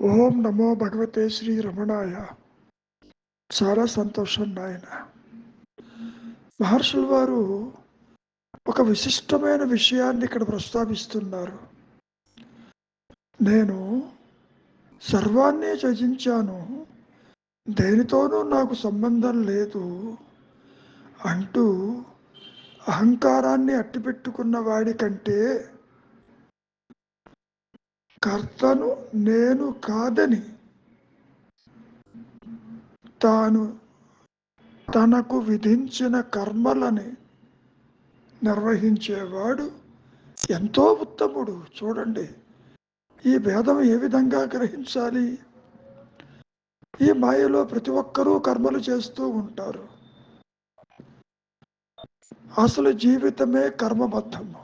ఓం నమో భగవతే శ్రీ రమణాయ. చాలా సంతోషం నాయన. మహర్షుల వారు ఒక విశిష్టమైన విషయాన్ని ఇక్కడ ప్రస్తావిస్తున్నారు. నేను సర్వాన్ని త్యజించాను, దేనితోనూ నాకు సంబంధం లేదు అంటూ అహంకారాన్ని అట్టిపెట్టుకున్న వాడి కంటే కర్తను నేను కాదని తాను తనకు విధించిన కర్మలని నిర్వహించేవాడు ఎంతో ఉత్తముడు. చూడండి, ఈ భేదం ఏ విధంగా గ్రహించాలి? ఈ మాయలో ప్రతి ఒక్కరూ కర్మలు చేస్తూ ఉంటారు. అసలు జీవితమే కర్మబద్ధము.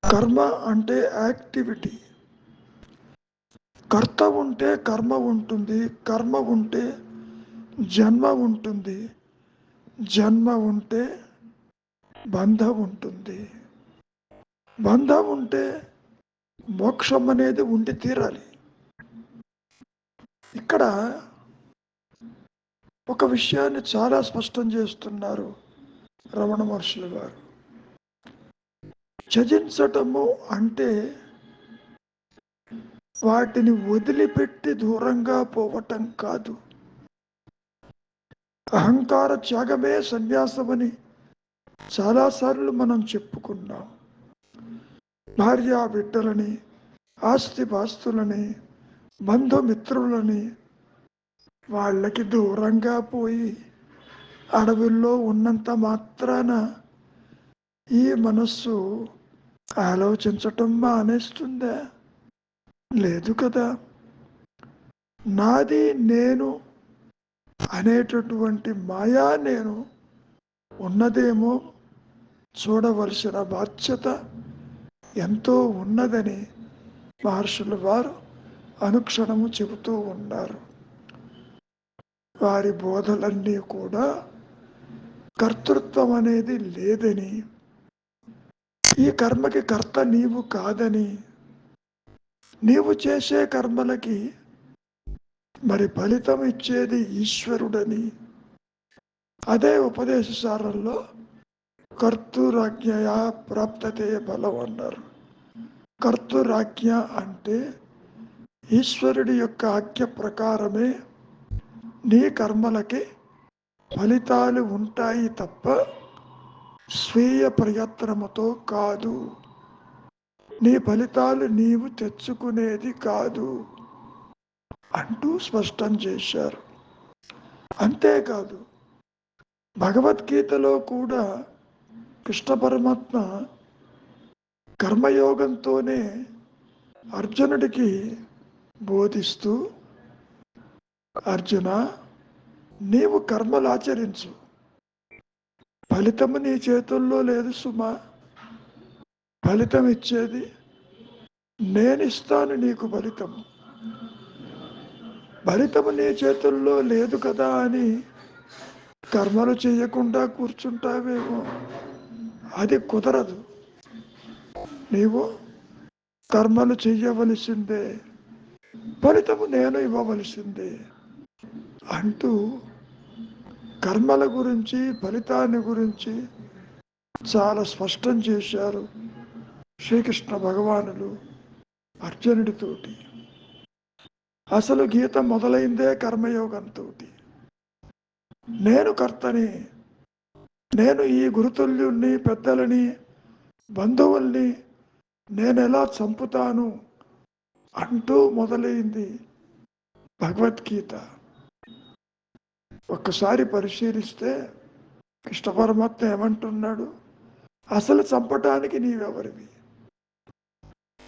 కర్మ అంటే యాక్టివిటీ. కర్త ఉంటే కర్మ ఉంటుంది, కర్మ ఉంటే జన్మ ఉంటుంది, జన్మ ఉంటే బంధం ఉంటుంది, బంధం ఉంటే మోక్షం అనేది ఉండి తీరాలి. ఇక్కడ ఒక విషయాన్ని చాలా స్పష్టం చేస్తున్నారు రమణ మహర్షుల వారు. త్యజించటము అంటే వాటిని వదిలిపెట్టి దూరంగా పోవటం కాదు. అహంకార త్యాగమే సన్యాసమని చాలాసార్లు మనం చెప్పుకున్నాం. భార్యా బిడ్డలని, ఆస్తిపాస్తులని, బంధుమిత్రులని వాళ్ళకి దూరంగా పోయి అడవుల్లో ఉన్నంత మాత్రాన ఈ మనస్సు ఆలోచించటం మానేస్తుందా? లేదు కదా. నాది నేను అనేటటువంటి మాయా నేను ఉన్నదేమో చూడవలసిన బాధ్యత ఎంతో ఉన్నదని మహర్షుల వారు అనుక్షణము చెబుతూ ఉన్నారు. వారి బోధలన్నీ కూడా కర్తృత్వం అనేది లేదని, ఈ కర్మకి కర్త నీవు కాదని, నీవు చేసే కర్మలకి మరి ఫలితం ఇచ్చేది ఈశ్వరుడని, అదే ఉపదేశ సారంలో కర్తృరాజ్ఞయా ప్రాప్తతే బలం అన్నారు. కర్తృరాజ్ఞ అంటే ఈశ్వరుడి యొక్క ఆజ్ఞ ప్రకారమే నీ కర్మలకి ఫలితాలు ఉంటాయి తప్ప స్వీయ ప్రయత్నముతో కాదు. నీ ఫలితాలు నీవు తెచ్చుకునేది కాదు అంటూ స్పష్టం చేశారు. అంతేకాదు, భగవద్గీతలో కూడా కృష్ణ పరమాత్మ కర్మయోగంతోనే అర్జునుడికి బోధిస్తూ, అర్జున, నీవు కర్మలు ఆచరించు, ఫలితము నీ చేతుల్లో లేదు సుమా, ఫలితం ఇచ్చేది నేనిస్తాను నీకు ఫలితము. ఫలితము నీ చేతుల్లో లేదు కదా అని కర్మలు చేయకుండా కూర్చుంటావేమో, అది కుదరదు. నీవు కర్మలు చెయ్యవలసిందే, ఫలితము నేను ఇవ్వవలసిందే అంటూ కర్మల గురించి, ఫలితాన్ని గురించి చాలా స్పష్టం చేశారు శ్రీకృష్ణ భగవానులు అర్జునుడితోటి. అసలు గీత మొదలైందే కర్మయోగంతో. నేను కర్తని, నేను ఈ గురుతుల్యుణ్ణి, పెద్దలని, బంధువుల్ని నేనెలా చంపుతాను అంటూ మొదలైంది భగవద్గీత. ఒక్కసారి పరిశీలిస్తే కృష్ణ పరమాత్మ ఏమంటున్నాడు? అసలు చంపటానికి నీవెవరివి?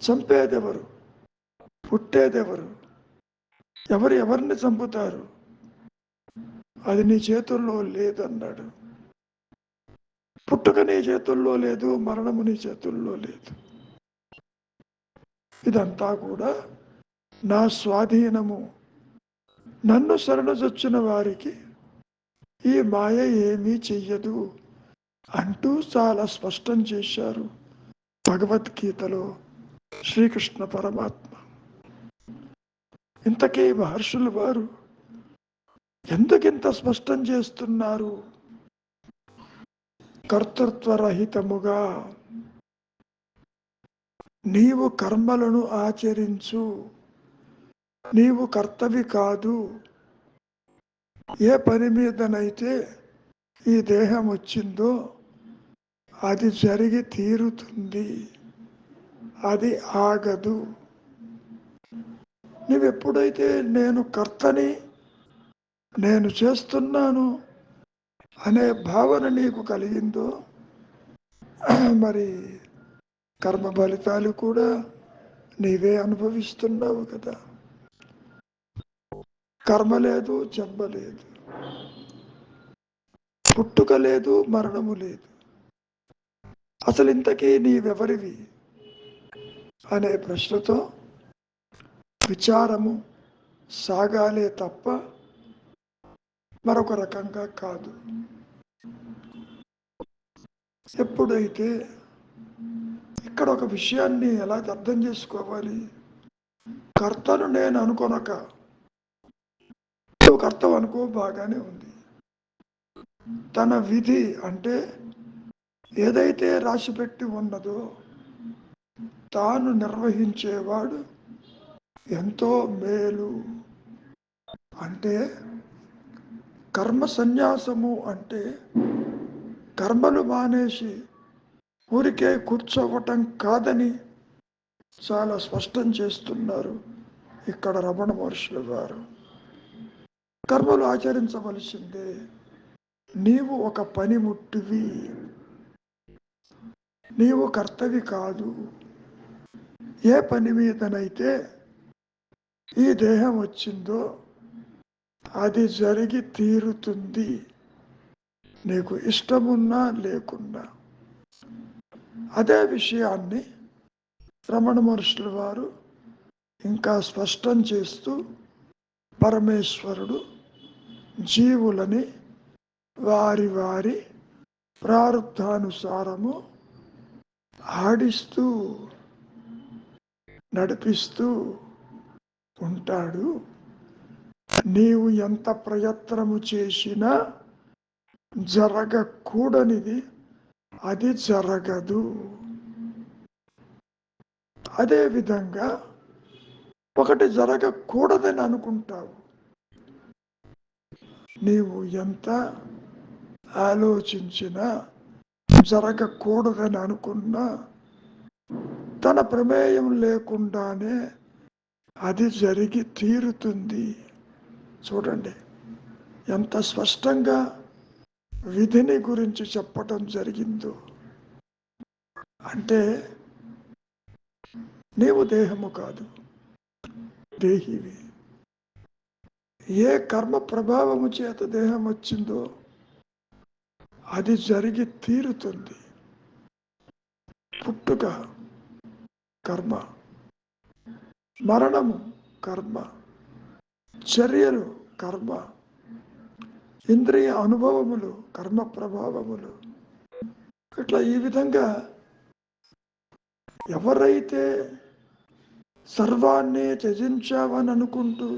చంపేదెవరు? పుట్టేదెవరు? ఎవరిని చంపుతారు? అది నీ చేతుల్లో లేదన్నాడు. పుట్టుక నీ చేతుల్లో లేదు, మరణము నీ చేతుల్లో లేదు. ఇదంతా కూడా నా స్వాధీనము. నన్ను శరణుజొచ్చిన వారికి ఈ మాయ ఏమీ చెయ్యదు అంటూ చాలా స్పష్టం చేశారు భగవద్గీతలో శ్రీకృష్ణ పరమాత్మ. ఇంతకీ మహర్షులు వారు ఎందుకింత స్పష్టం చేస్తున్నారు? కర్తృత్వరహితముగా నీవు కర్మలను ఆచరించు, నీవు కర్తవి కాదు. ఏ పని మీదనైతే ఈ దేహం వచ్చిందో అది జరిగి తీరుతుంది, అది ఆగదు. నువ్వెప్పుడైతే నేను కర్తని, నేను చేస్తున్నాను అనే భావన నీకు కలిగిందో మరి కర్మ ఫలితాలు కూడా నీవే అనుభవిస్తున్నావు కదా. కర్మ లేదు, జన్మ లేదు, పుట్టుక లేదు, మరణము లేదు. అసలు ఇంతకీ నీవెవరివి అనే ప్రశ్నతో విచారము సాగాలే తప్ప మరొక రకంగా కాదు. ఎప్పుడైతే ఇక్కడ ఒక విషయాన్ని ఎలా అర్థం చేసుకోవాలి, కర్తను నేను అనుకొనక, నువ్వు కర్తవు అనుకో, బాగానే ఉంది. తన విధి అంటే ఏదైతే రాసిపెట్టి ఉన్నదో తాను నిర్వహించేవాడు ఎంతో మేలు. అంటే కర్మ సన్యాసము అంటే కర్మలు మానేసి ఊరికే కూర్చోవటం కాదని చాలా స్పష్టం చేస్తున్నారు ఇక్కడ రమణ మహర్షులు గారు. కర్మలు ఆచరించవలసిందే. నీవు ఒక పనిముట్టివి, నీవు కర్తవి కాదు. ఏ పని మీదనైతే ఈ దేహం వచ్చిందో అది జరిగి తీరుతుంది, నీకు ఇష్టమున్నా లేకున్నా. అదే విషయాన్ని రమణ మహర్షుల వారు ఇంకా స్పష్టం చేస్తూ పరమేశ్వరుడు జీవులని వారి వారి ప్రారంధానుసారము ఆడిస్తూ నడిపిస్తూ ఉంటాడు. నీవు ఎంత ప్రయత్నము చేసినా జరగకూడనిది అది జరగదు. అదేవిధంగా ఒకటి జరగకూడదని అనుకుంటావు, నీవు ఎంత ఆలోచించినా జరగకూడదని అనుకున్నా తన ప్రమేయం లేకుండానే అది జరిగి తీరుతుంది. చూడండి ఎంత స్పష్టంగా విధిని గురించి చెప్పటం జరిగిందో. అంటే నీవు దేహము కాదు, దేహివి. ఏ కర్మ ప్రభావము చేత దేహం వచ్చిందో అది జరిగి తీరుతుంది. పుట్టుక కర్మ, మరణము కర్మ, చర్యలు కర్మ, ఇంద్రియ అనుభవములు కర్మ ప్రభావములు. ఇట్లా ఈ విధంగా ఎవరైతే సర్వాన్ని త్యజించావని అనుకుంటూ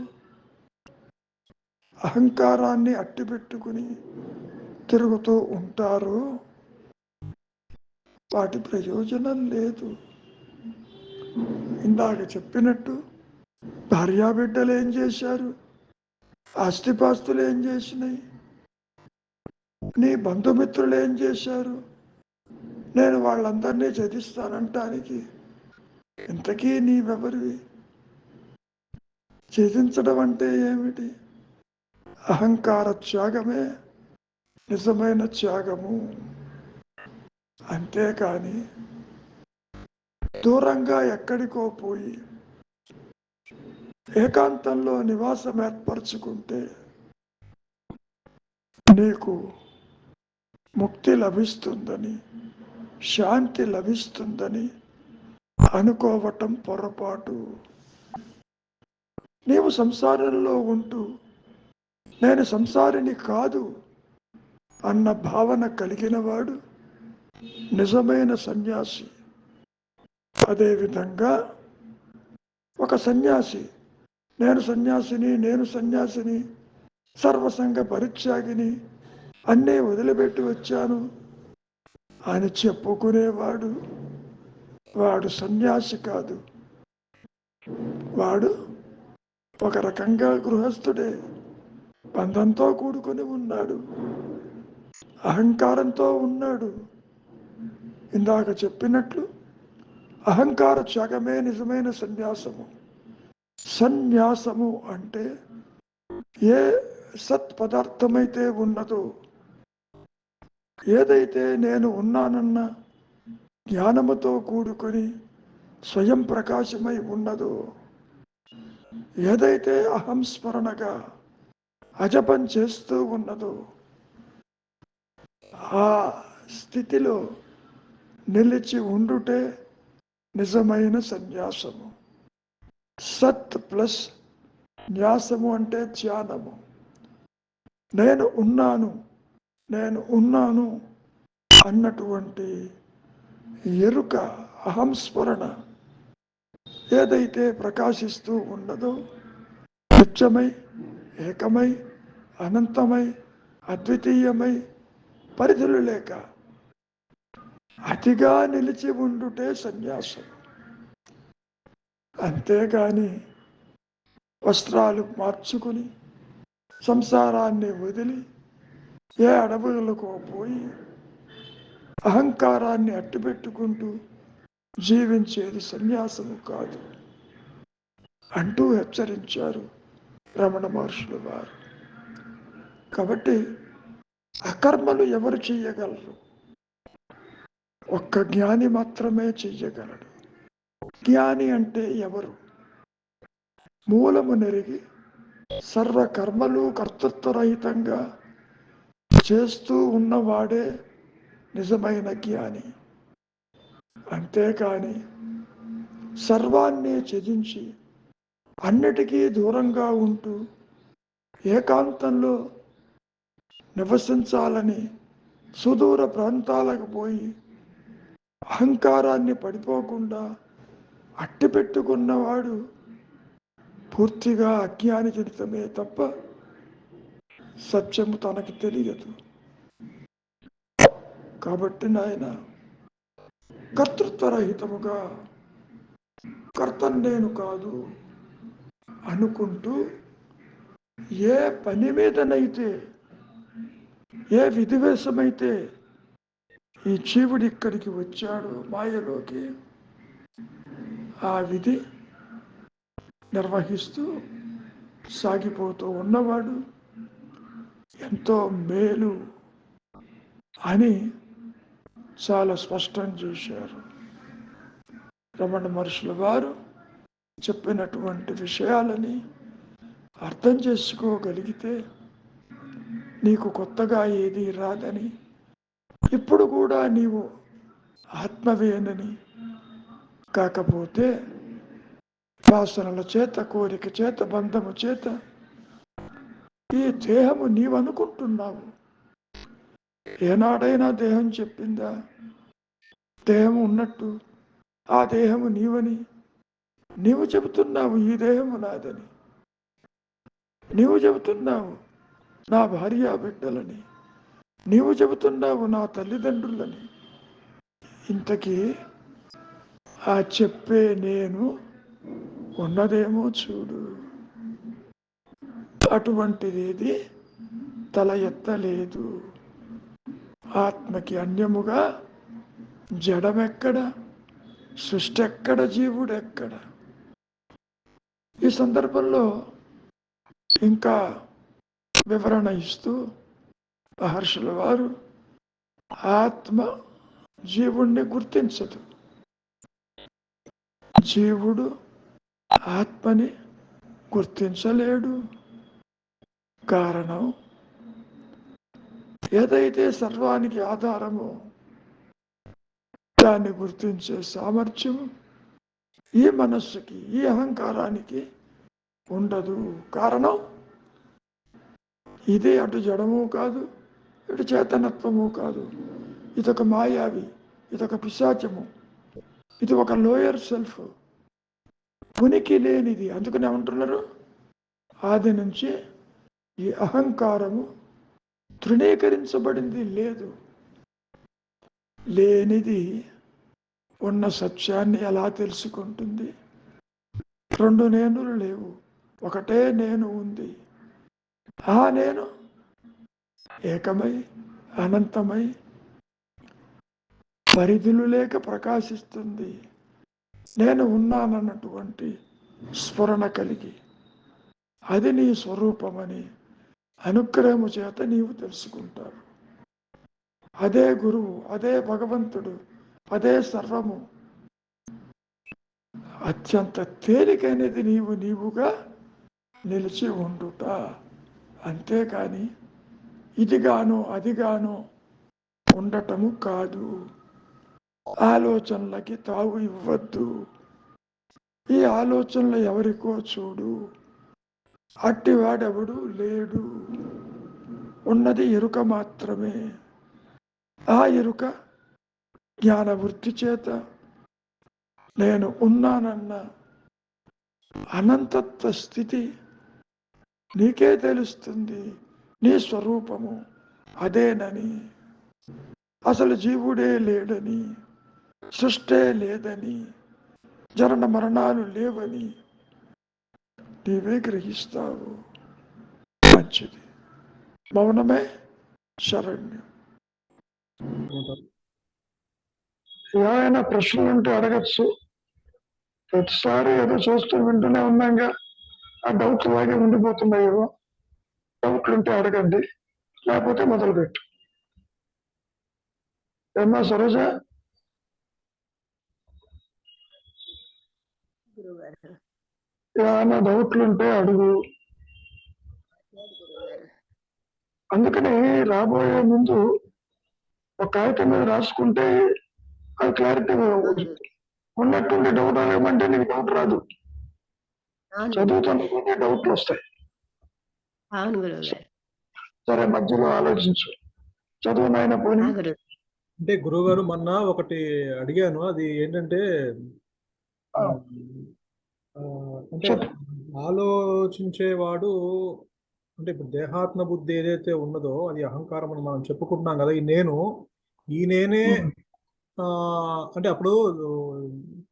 అహంకారాన్ని అట్టిపెట్టుకుని తిరుగుతూ ఉంటారో వాటి ప్రయోజనం లేదు. ఇందాక చెప్పినట్టు భార్యాబిడ్డలు ఏం చేశారు, ఆస్తిపాస్తులు ఏం చేసినాయి, నీ బంధుమిత్రులు ఏం చేశారు, నేను వాళ్ళందరినీ ఛేదిస్తానంటానికి ఇంతకీ నీవెవరివి? ఛేదించడం అంటే ఏమిటి? అహంకార త్యాగమే నిజమైన త్యాగము. అంతేకాని దూరంగా ఎక్కడికో పోయి ఏకాంతంలో నివాసం ఏర్పరచుకుంటే నీకు ముక్తి లభిస్తుందని, శాంతి లభిస్తుందని అనుకోవటం పొరపాటు. నీవు సంసారంలో ఉంటూ నేను సంసారిని కాదు అన్న భావన కలిగిన వాడు నిజమైన సన్యాసి. అదేవిధంగా ఒక సన్యాసి నేను సన్యాసిని, సర్వసంగ పరిత్యాగిని, అన్నీ వదిలిపెట్టి వచ్చాను అని చెప్పుకునేవాడు వాడు సన్యాసి కాదు. వాడు ఒక రకంగా గృహస్థుడే, బంధంతో కూడుకొని ఉన్నాడు, అహంకారంతో ఉన్నాడు. ఇందాక చెప్పినట్లు అహంకార త్యాగమే నిజమైన సన్యాసము. సన్యాసము అంటే ఏ సత్ పదార్థమైతే ఉన్నదో, ఏదైతే నేను ఉన్నానన్న జ్ఞానముతో కూడుకొని స్వయం ప్రకాశమై ఉన్నదో, ఏదైతే అహం స్మరణగా అజపం చేస్తూ ఉన్నదో, ఆ స్థితిలో నిలిచి ఉండుటే నిజమైన సన్యాసము. సత్ ప్లస్ న్యాసము అంటే ధ్యానము. నేను ఉన్నాను అన్నటువంటి ఎరుక, అహంస్మరణ ఏదైతే ప్రకాశిస్తూ ఉన్నదో, నిత్యమై, ఏకమై, అనంతమై, అద్వితీయమై, పరిధులు లేక అతిగా నిలిచి ఉండుటే సన్యాసం. అంతేగాని వస్త్రాలు మార్చుకుని సంసారాన్ని వదిలి ఏ అడవులకు పోయి అహంకారాన్ని అట్టుపెట్టుకుంటూ జీవించేది సన్యాసము కాదు అంటూ హెచ్చరించారు రమణ మహర్షుల వారు. కాబట్టి అకర్మలు ఎవరు చెయ్యగలరు? ఒక్క జ్ఞాని మాత్రమే చెయ్యగలడు. జ్ఞాని అంటే ఎవరు? మూలము నెరిగి సర్వకర్మలు కర్తృత్వరహితంగా చేస్తూ ఉన్నవాడే నిజమైన జ్ఞాని. అంతేకాని సర్వాన్ని త్యజించి అన్నిటికీ దూరంగా ఉంటూ ఏకాంతంలో నివసించాలని సుదూర ప్రాంతాలకు పోయి అహంకారాన్ని పడిపోకుండా అట్టి పెట్టుకున్నవాడు పూర్తిగా అజ్ఞాని జనితమే తప్ప సత్యము తనకి తెలియదు. కాబట్టి నాయన, కర్తృత్వరహితముగా కర్తను నేను కాదు అనుకుంటూ ఏ పని మీదనైతే, ఏ విధివేశమైతే ఈ జీవుడు ఇక్కడికి వచ్చాడు మాయలోకి, ఆ విధి నిర్వహిస్తూ సాగిపోతూ ఉన్నవాడు ఎంతో మేలు అని చాలా స్పష్టం చేశారు రమణ మహర్షుల వారు. చెప్పినటువంటి విషయాలని అర్థం చేసుకోగలిగితే నీకు కొత్తగా ఏదీ రాదని, ఇప్పుడు కూడా నీవు ఆత్మవేనని, కాకపోతే వాసనల చేత, కోరిక చేత, బంధము చేత ఈ దేహము నీవనుకుంటున్నావు. ఏనాడైనా దేహం చెప్పిందా దేహం ఉన్నట్టు? ఆ దేహము నీవని నీవు చెబుతున్నావు. ఈ దేహము నాదని నీవు చెబుతున్నావు. నా భార్య బిడ్డలని నీవు చెబుతున్నావు, నా తల్లిదండ్రులని. ఇంతకీ ఆ చెప్పే నేను ఉన్నదేమో చూడు. అటువంటిది తల ఎత్తలేదు. ఆత్మకి అన్యముగా జడమెక్కడ, సృష్టి ఎక్కడ, జీవుడెక్కడ? ఈ సందర్భంలో ఇంకా వివరణ ఇస్తూ మహర్షుల వారు, ఆత్మ జీవుణ్ణి గుర్తించదు, జీవుడు ఆత్మని గుర్తించలేడు. కారణం, ఏదైతే సర్వానికి ఆధారమో దాన్ని గుర్తించే సామర్థ్యం ఈ మనస్సుకి, ఈ అహంకారానికి ఉండదు. కారణం, ఇది అటు జడము కాదు, ఇటు చేతనత్వము కాదు. ఇదొక మాయావి, ఇదొక పిశాచము, ఇది ఒక లోయర్ సెల్ఫ్, ఉనికి లేనిది. అందుకని ఏమంటున్నారు, ఆది నుంచి ఈ అహంకారము తృణీకరించబడింది లేదు. లేనిది ఉన్న సత్యాన్ని ఎలా తెలుసుకుంటుంది? రెండు నేనులు లేవు, ఒకటే నేను ఉంది. ఆ నేను ఏకమై అనంతమై పరిధులు లేక ప్రకాశిస్తుంది. నేను ఉన్నానన్నటువంటి స్ఫురణ కలిగి అది నీ స్వరూపమని అనుగ్రహము చేత నీవు తెలుసుకుంటావు. అదే గురువు, అదే భగవంతుడు, అదే సర్వము. అత్యంత తేలికైనది నీవుగా నిలిచి ఉండుట. అంతేకాని ఇదిగాను అదిగాను ఉండటము కాదు. ఆలోచనలకి తావు ఇవ్వద్దు. ఈ ఆలోచనలు ఎవరికో చూడు, అట్టివాడెవడు లేడు. ఉన్నది ఎరుక మాత్రమే. ఆ ఎరుక జ్ఞానవృత్తి చేత నేను ఉన్నానన్న అనంతత్వ స్థితి నీకే తెలుస్తుంది. నీ స్వరూపము అదేనని, అసలు జీవుడే లేడని, సృష్టే లేదని, జనన మరణాలు లేవని నీవే గ్రహిస్తావు. మంచిది. మౌనమే శరణ్యం. ఏమైనా ప్రశ్నలు ఉంటే అడగచ్చు. ప్రతిసారి ఏదో చూస్తూ వింటూనే ఉన్నాగా, ఆ డౌట్ లాగే ఉండిపోతున్నాయేమో. డౌట్లు ఉంటే అడగండి, లేకపోతే మొదలుపెట్టు. ఏమ్మా సరోజ? ఏమైనా డౌట్లు ఉంటే అడుగు. అందుకని రాబోయే ముందు ఒక కాగితం మీద రాసుకుంటే అది క్లారిటీ ఉన్నట్టుండి డౌట్ ఏమంటే నీకు డౌట్ రాదు. చదువుతున్నటువంటి డౌట్లు వస్తాయి. సరే, మధ్యలో ఆలోచించు. చదువు నాయన పోనీ. అంటే గురువు గారు మొన్న ఒకటి అడిగాను, అది ఏంటంటే అంటే ఆలోచించేవాడు అంటే ఇప్పుడు దేహాత్మ బుద్ధి ఏదైతే ఉన్నదో అది అహంకారం అని మనం చెప్పుకుంటున్నాం కదా. ఈ నేనే అంటే అప్పుడు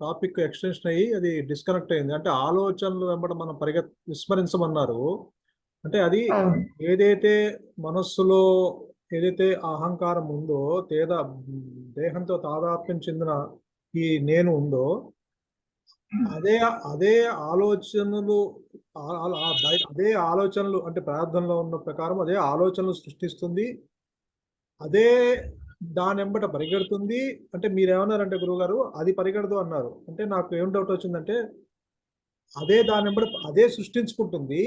టాపిక్ ఎక్స్టెన్షన్ అయ్యి అది డిస్కనెక్ట్ అయింది. అంటే ఆలోచనలు వెంబడి మనం విస్మరించమన్నారు. అంటే అది ఏదైతే మనస్సులో ఏదైతే అహంకారం ఉందో, దేహంతో తాదాత్మ్యం చెందిన ఈ నేను ఉందో, అదే అదే ఆలోచనలు అదే ఆలోచనలు అంటే ప్రార్థనలో ఉన్న ప్రకారం అదే ఆలోచనలు సృష్టిస్తుంది, అదే దాని వెంబట పరిగెడుతుంది. అంటే మీరేమన్నారంటే గురువుగారు అది పరిగెడదు అన్నారు. అంటే నాకు ఏం డౌట్ వచ్చిందంటే అదే దాని వెంబట అదే సృష్టించుకుంటుంది.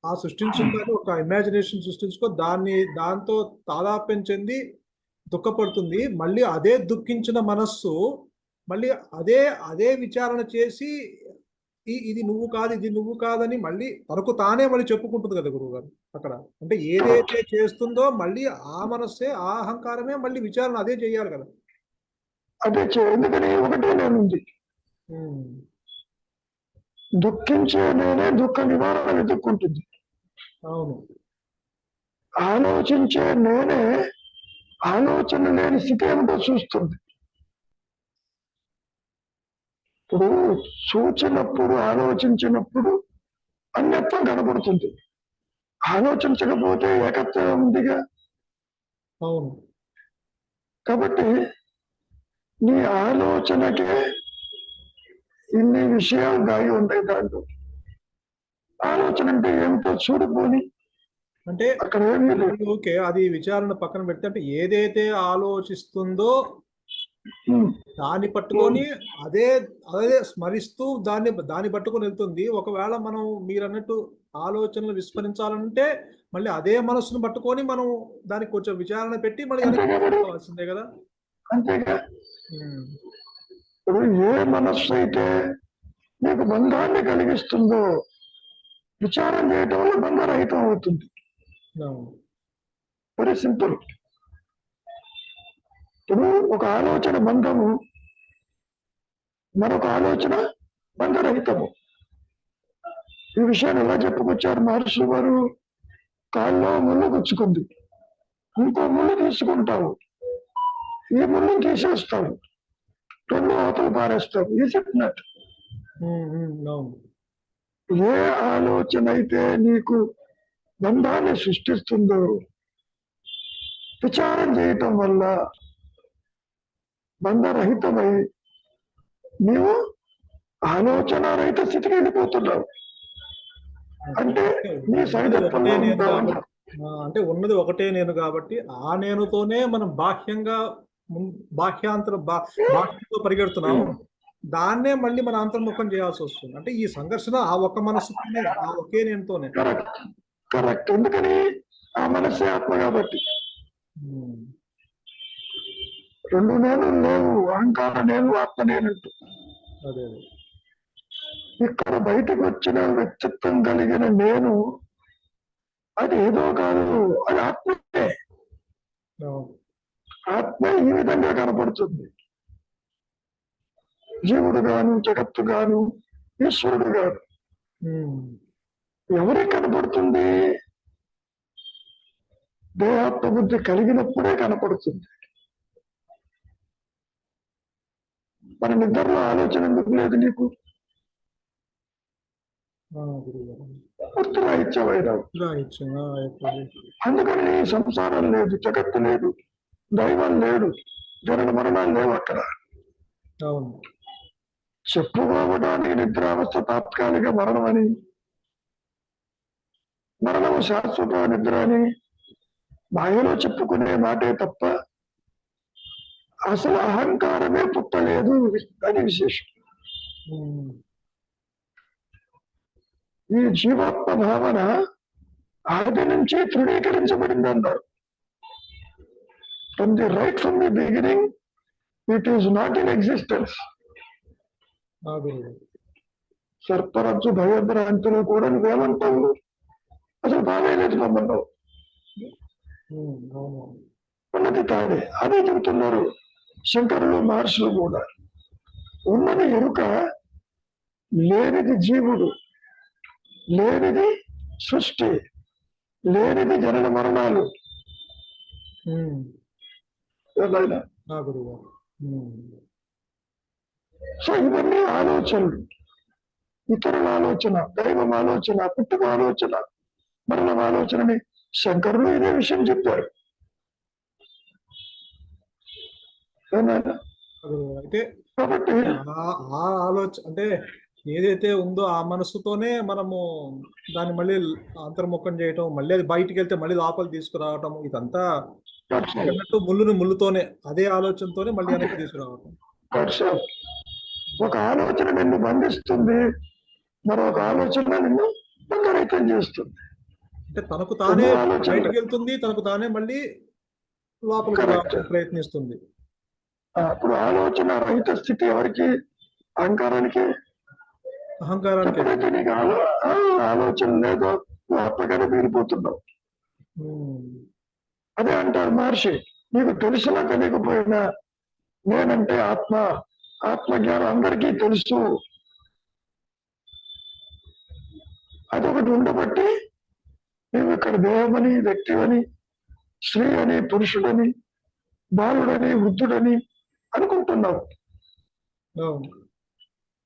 ఆ సృష్టించుకుంటే ఒక ఇమాజినేషన్ సృష్టించుకో దాంతో తాదాప్యం చెంది దుఃఖపడుతుంది. మళ్ళీ అదే దుఃఖించిన మనస్సు మళ్ళీ అదే విచారణ చేసి ఇది నువ్వు కాదు, ఇది నువ్వు కాదని మళ్ళీ తనకు తానే మళ్ళీ చెప్పుకుంటుంది కదా గురువు గారు అక్కడ. అంటే ఏదైతే చేస్తుందో మళ్ళీ ఆ మనస్సే, ఆ అహంకారమే మళ్ళీ విచారణ అదే చేయాలి కదా. అదే ఎందుకని ఒకటే నేనుంది. దుఃఖించే నేనే దుఃఖ నివారణ వెతుక్కుంటుంది. అవును. ఆలోచించే నేనే ఆలోచన లేని స్థితి ఏమిటో చూస్తుంది. ఇప్పుడు చూచినప్పుడు, ఆలోచించినప్పుడు అన్యత్వం కనబడుతుంది. ఆలోచించకపోతే ఏకత్వం ఉందిగా. అవును. కాబట్టి నీ ఆలోచనకే ఇన్ని విషయాలు దాగి ఉంటాయి దాంట్లో. ఆలోచన అంటే ఏమిటో చూడుకోని అంటే అక్కడ ఏమీ లేదు. ఓకే, అది విచారణ పక్కన పెడితే అంటే ఏదైతే ఆలోచిస్తుందో దాన్ని పట్టుకొని అదే స్మరిస్తూ దాన్ని పట్టుకొని వెళ్తుంది. ఒకవేళ మనం మీరు అన్నట్టు ఆలోచనలు విస్మరించాలంటే మళ్ళీ అదే మనస్సును పట్టుకొని మనం దానికి కొంచెం విచారణ పెట్టి మళ్ళీ కావాల్సిందే కదా. అంతేగా. ఇప్పుడు ఏ మనస్సు అయితే నీకు బంధాన్ని కలిగిస్తుందో విచారం చేయటం వల్ల బంధరహితం అవుతుంది. Very simple. ఇప్పుడు ఒక ఆలోచన బంధము, మరొక ఆలోచన బంధరహితము. ఈ విషయాన్ని ఎలా చెప్పుకొచ్చారు మహర్షులు వారు? కాళ్ళలో ముళ్ళు గుచ్చుకుంది, ఇంకో ముళ్ళు తీసుకుంటావు, ఈ ముళ్ళు తీసేస్తావు, రెండు అవతలు పారేస్తావు. ఇది చెప్పినట్టు అవును. ఏ ఆలోచన అయితే నీకు బంధాన్ని సృష్టిస్తుందో విచారం చేయటం వల్ల బంధరహితమై నీవు ఆలోచన రహిత స్థితికి వెళ్ళిపోతున్నావు. అంటే నీ సరిదత్వంలో ఒకటే నేను ఉంటావంట. అంటే ఉన్నది ఒకటే నేను కాబట్టి ఆ నేనుతోనే మనం బాహ్యంగా బాహ్యంతో పరిగెడుతున్నాం. దాన్నే మళ్ళీ మన అంతర్ముఖం చేయాల్సి వస్తుంది. అంటే ఈ సంఘర్షణ ఆ ఒక్క మనస్సుతోనే, ఆ ఒకే నేనుతోనే. Correct correct. ఎందుకని? ఆ మనస్సే ఆత్మ కాబట్టి. రెండు నేను లేవు, అహంకార నేను, ఆత్మ నేనంటూ. అదే ఇక్కడ బయటకు వచ్చిన వ్యక్తిత్వం కలిగిన నేను అది ఏదో కాదు, అది ఆత్మే. ఆత్మ ఈ విధంగా కనపడుతుంది. జీవుడు గాను, జగత్తు గాను, ఈశ్వరుడు గాను ఎవరికి కనపడుతుంది? దేహాత్మ బుద్ధి కలిగినప్పుడే కనపడుతుంది. మన నిద్రలో ఆలోచన ఎందుకు లేదు నీకు? ఉత్తరాయిత్యమైన అందుకని సంసారం లేదు, జగత్తు లేదు, దైవం లేడు, జనన మరణాలు లేవు అక్కడ. చెప్పుకోవడానికి నిద్రావస్థ తాత్కాలిక మరణం అని, మరణము శాశ్వత నిద్ర అని మాయలో చెప్పుకునే మాటే తప్ప అసలు అహంకారమే పుట్టలేదు అని విశేషం. ఈ జీవాత్మ భావన ఆది నుంచి తృణీకరించబడింది అన్నారు. From the right from the beginning it is not in existence. సర్పరజ్జు భయభ్రాంతులు కూడా నువ్వేమంటావు? అసలు బాగా లేదు మమ్మల్ని ఉన్నది తాడే. అదే చెబుతున్నారు శంకరులు మహర్షులు కూడా. ఉన్నది ఎరుక, లేనిది జీవుడు, లేనిది సృష్టి, లేనిది జనన మరణాలు. సో ఇవన్నీ ఆలోచనలు, ఇతరుల ఆలోచన, దైవం ఆలోచన, పుట్టుక ఆలోచన, మరణం ఆలోచనని శంకరులు ఇదే విషయం చెప్పారు. అయితే కాబట్టి ఆ ఆలోచన అంటే ఏదైతే ఉందో ఆ మనసుతోనే మనము దాన్ని మళ్ళీ అంతర్ముఖం చేయటం, మళ్ళీ అది బయటికి వెళ్తే మళ్ళీ లోపల తీసుకురావటం, ఇదంతా అన్నట్టు ముళ్ళుతోనే, అదే ఆలోచనతోనే మళ్ళీ వెనక్కి తీసుకురావటం. ఒక ఆలోచన నిన్ను బంధిస్తుంది, మరొక ఆలోచన నిన్ను బంధరహితం చేస్తుంది. అంటే తనకు తానే బయటికి వెళ్తుంది, తనకు తానే మళ్ళీ లోపలికి ప్రయత్నిస్తుంది. అప్పుడు ఆలోచన రహిత స్థితి ఎవరికి? అహంకారానికి. అహంకారానికి నీకు ఆలోచన లేదో నువ్వు ఆత్మగానే మిగిలిపోతున్నావు. అదే అంటారు మహర్షి, నీకు తెలిసినా తెలియకపోయినా నేనంటే ఆత్మ, ఆత్మజ్ఞానం అందరికీ తెలుసు. అదొకటి ఉండబట్టి నువ్వు ఇక్కడ దేహమని, వ్యక్తివని, స్త్రీ అని, పురుషుడని, బాలుడని, వృద్ధుడని అనుకుంటున్నావు.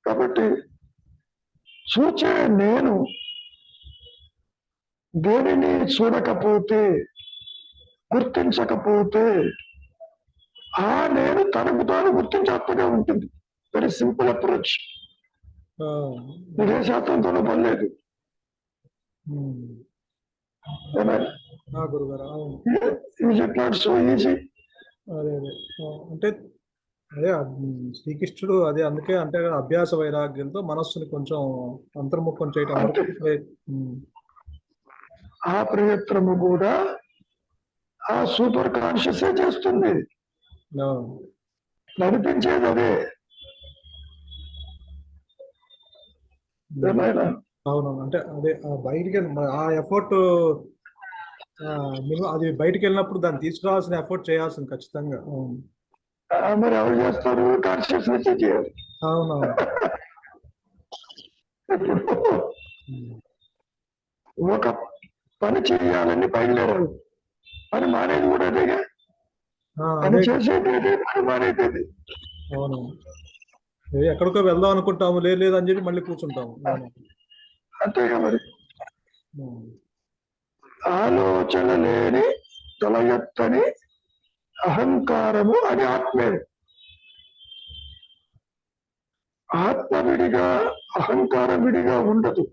కాబట్టి చూచే నేను దేనిని చూడకపోతే, గుర్తించకపోతే ఆ నేను తనకు తాను గుర్తించాత్మగా ఉంటుంది. Very simple approach. నీకే శాస్త్రంతో పనిలేదు. అంటే అదే శ్రీకృష్ణుడు అదే అందుకే అంటే అభ్యాస వైరాగ్యంతో మనస్సుని కొంచెం అంతర్ముఖం చేయటం. ఆ ప్రయత్నము కూడా ఆ సూపర్ కాన్షియస్ చేస్తుంది, నడిపించేది అదే. అవును. అంటే అదే బయటికి ఆ ఎఫర్ట్ అది బయటికి వెళ్ళినప్పుడు దాన్ని తీసుకురావాల్సిన ఎఫర్ట్ చేయాల్సింది ఖచ్చితంగా. మరి ఎవరు చేస్తారు? కాన్షియస్ చేయాలి. అవునవును. ఉమ్. ఒక పని చేయాలని బయలుదేరాడు, పని మానేది కూడా అదేగా. పని అదే. చేసేది అదే, పని మానేది. అవును. ఎక్కడికో వెళ్దాం అనుకుంటాము, లేదు అని చెప్పి మళ్ళీ కూర్చుంటాము. అవును. అంతేగా మరి. ఉమ్. ఆలోచన లేని తల ఎత్తని అహంకారము అని ఆత్మే. ఆత్మ విడిగా, అహంకారం విడిగా ఉండదు.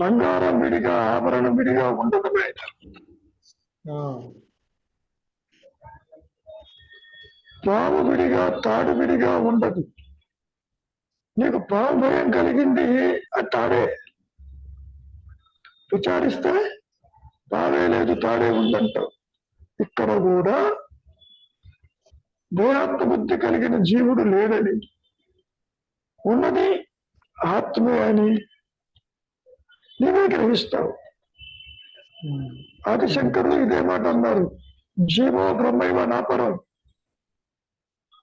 బంగారం విడిగా, ఆభరణం విడిగా ఉండదు బయట. ఆ. పాము విడిగా, తాడు విడిగా ఉండదు. నీకు పాము భయం కలిగింది, ఆ తాడే. విచారిస్తే తాడే లేదు, తాడే ఉందంటావు. ఇక్కడ కూడా దేహాత్మ బుద్ధి కలిగిన జీవుడు లేడని, ఉన్నది ఆత్మే అని నీవే గ్రహిస్తావు. ఉమ్. ఆదిశంకరులు ఇదే మాట అన్నారు, జీవో బ్రహ్మైవ నాపరం.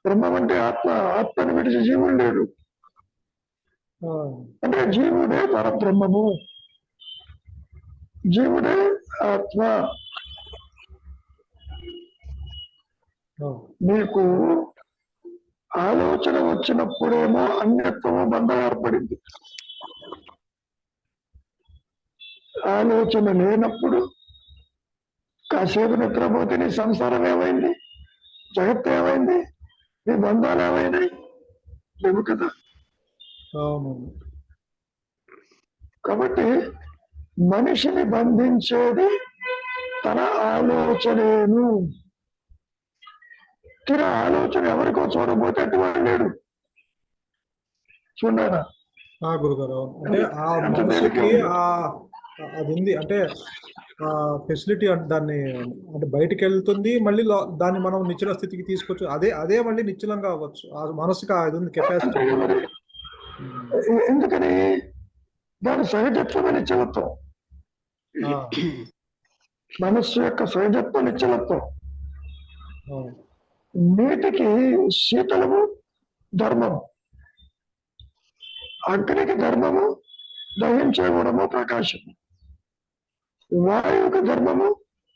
బ్రహ్మం అంటే ఆత్మ, ఆత్మని విడిచి జీవుడు లేడు. ఆ. అంటే జీవుడే పరబ్రహ్మము, జీవుడే ఆత్మ. ఆ. నీకు ఆలోచన వచ్చినప్పుడేమో అన్యత్వము బంధం ఏర్పడింది. ఆలోచన లేనప్పుడు కాసేపు నిద్రపోతే నీ సంసారం ఏమైంది, జగత్తు ఏమైంది, నీ బంధాలు ఏమైనాయి, లేవు కదా. అవును. కాబట్టి మనిషిని బంధించేది తన ఆలోచనేను. తిన ఆలోచన ఎవరికో చూడబోతే అటువంటి లేడు. చూడారా గురుగారు, అంటే ఆ ఎంత మనసుకి తేలిక. అది ఉంది అంటే ఆ ఫెసిలిటీ అంటే దాన్ని, అంటే బయటికి వెళ్తుంది, మళ్ళీ దాన్ని మనం నిశ్చల స్థితికి తీసుకొచ్చు, అదే అదే మళ్ళీ నిశ్చలంగా అవ్వచ్చు. ఆ మనసుకి అది ఉంది కెపాసిటీ. అంతే మరి. ఎందుకని దాని సహజత్వమే నిశ్చలత్వం. మనస్సు యొక్క సహజత్వం నిశ్చలత్వం. నీటికి శీతలము ధర్మము, అగ్నికి ధర్మము దహించే గుణము ప్రకాశము, వాయువుకి ధర్మము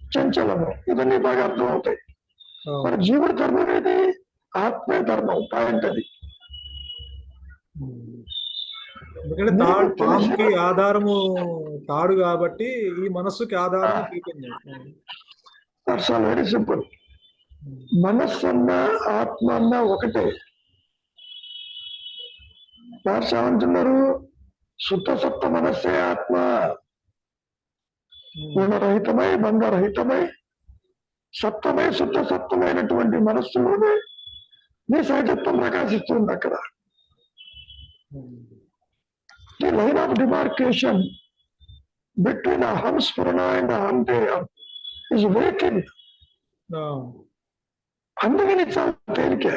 చంచలము. ఇవన్నీ బాగా అర్థం అవుతాయి. మరి జీవుడి ధర్మం ఏది? ఆత్మే ధర్మం. పాయింట్ అది. ఎందుకంటే పాముకి ఆధారము తాడు కాబట్టి ఈ మనస్సుకి ఆధారము చైతన్యం. That's all, very simple. మనస్సు అన్నా ఆత్మ అన్నా ఒకటే. మహర్షి ఏమంటున్నారు? శుద్ధ సత్వ మనస్సే ఆత్మ. గుణరహితమై, బంధరహితమై, సత్వమై, శుద్ధ సత్వమైనటువంటి మనస్సులోనే నీ సహజత్వం ప్రకాశిస్తుంది. అక్కడ the line of demarcation between అహం స్ఫురణ అండ్ అహం దేహం ఇస్ వేకింగ్. అందుకని చాలా తేలిక.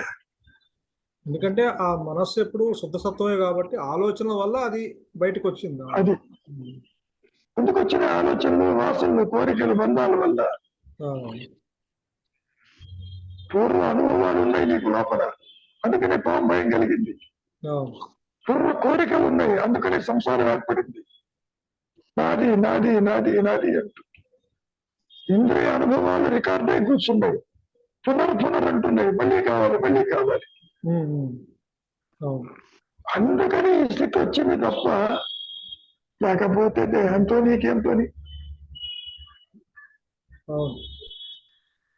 ఎందుకంటే ఆ మనస్సు ఎప్పుడు శుద్ధ సత్వమే కాబట్టి ఆలోచన వల్ల అది బయటకు వచ్చింది. అది ఎందుకు వచ్చిన ఆలోచనలు, వాసనలు, కోరికలు, బంధాల వల్ల. పూర్వ అనుభవాలు ఉన్నాయి నీకు లోపల, అందుకనే పాము భయం కలిగింది. పూర్వ కోరికలు ఉన్నాయి, అందుకనే సంసారం ఏర్పడింది. నాది నాది నాది నాది అంటూ ఇంద్రియ అనుభవాలు రికార్డ్ అయి కూర్చున్నాయి. పునరుంటున్నాయి, మళ్ళీ కావాలి, మళ్ళీ కావాలి. అందుకని ఈ స్థితి వచ్చింది తప్ప, లేకపోతే దేహంతో నీకేంతోని.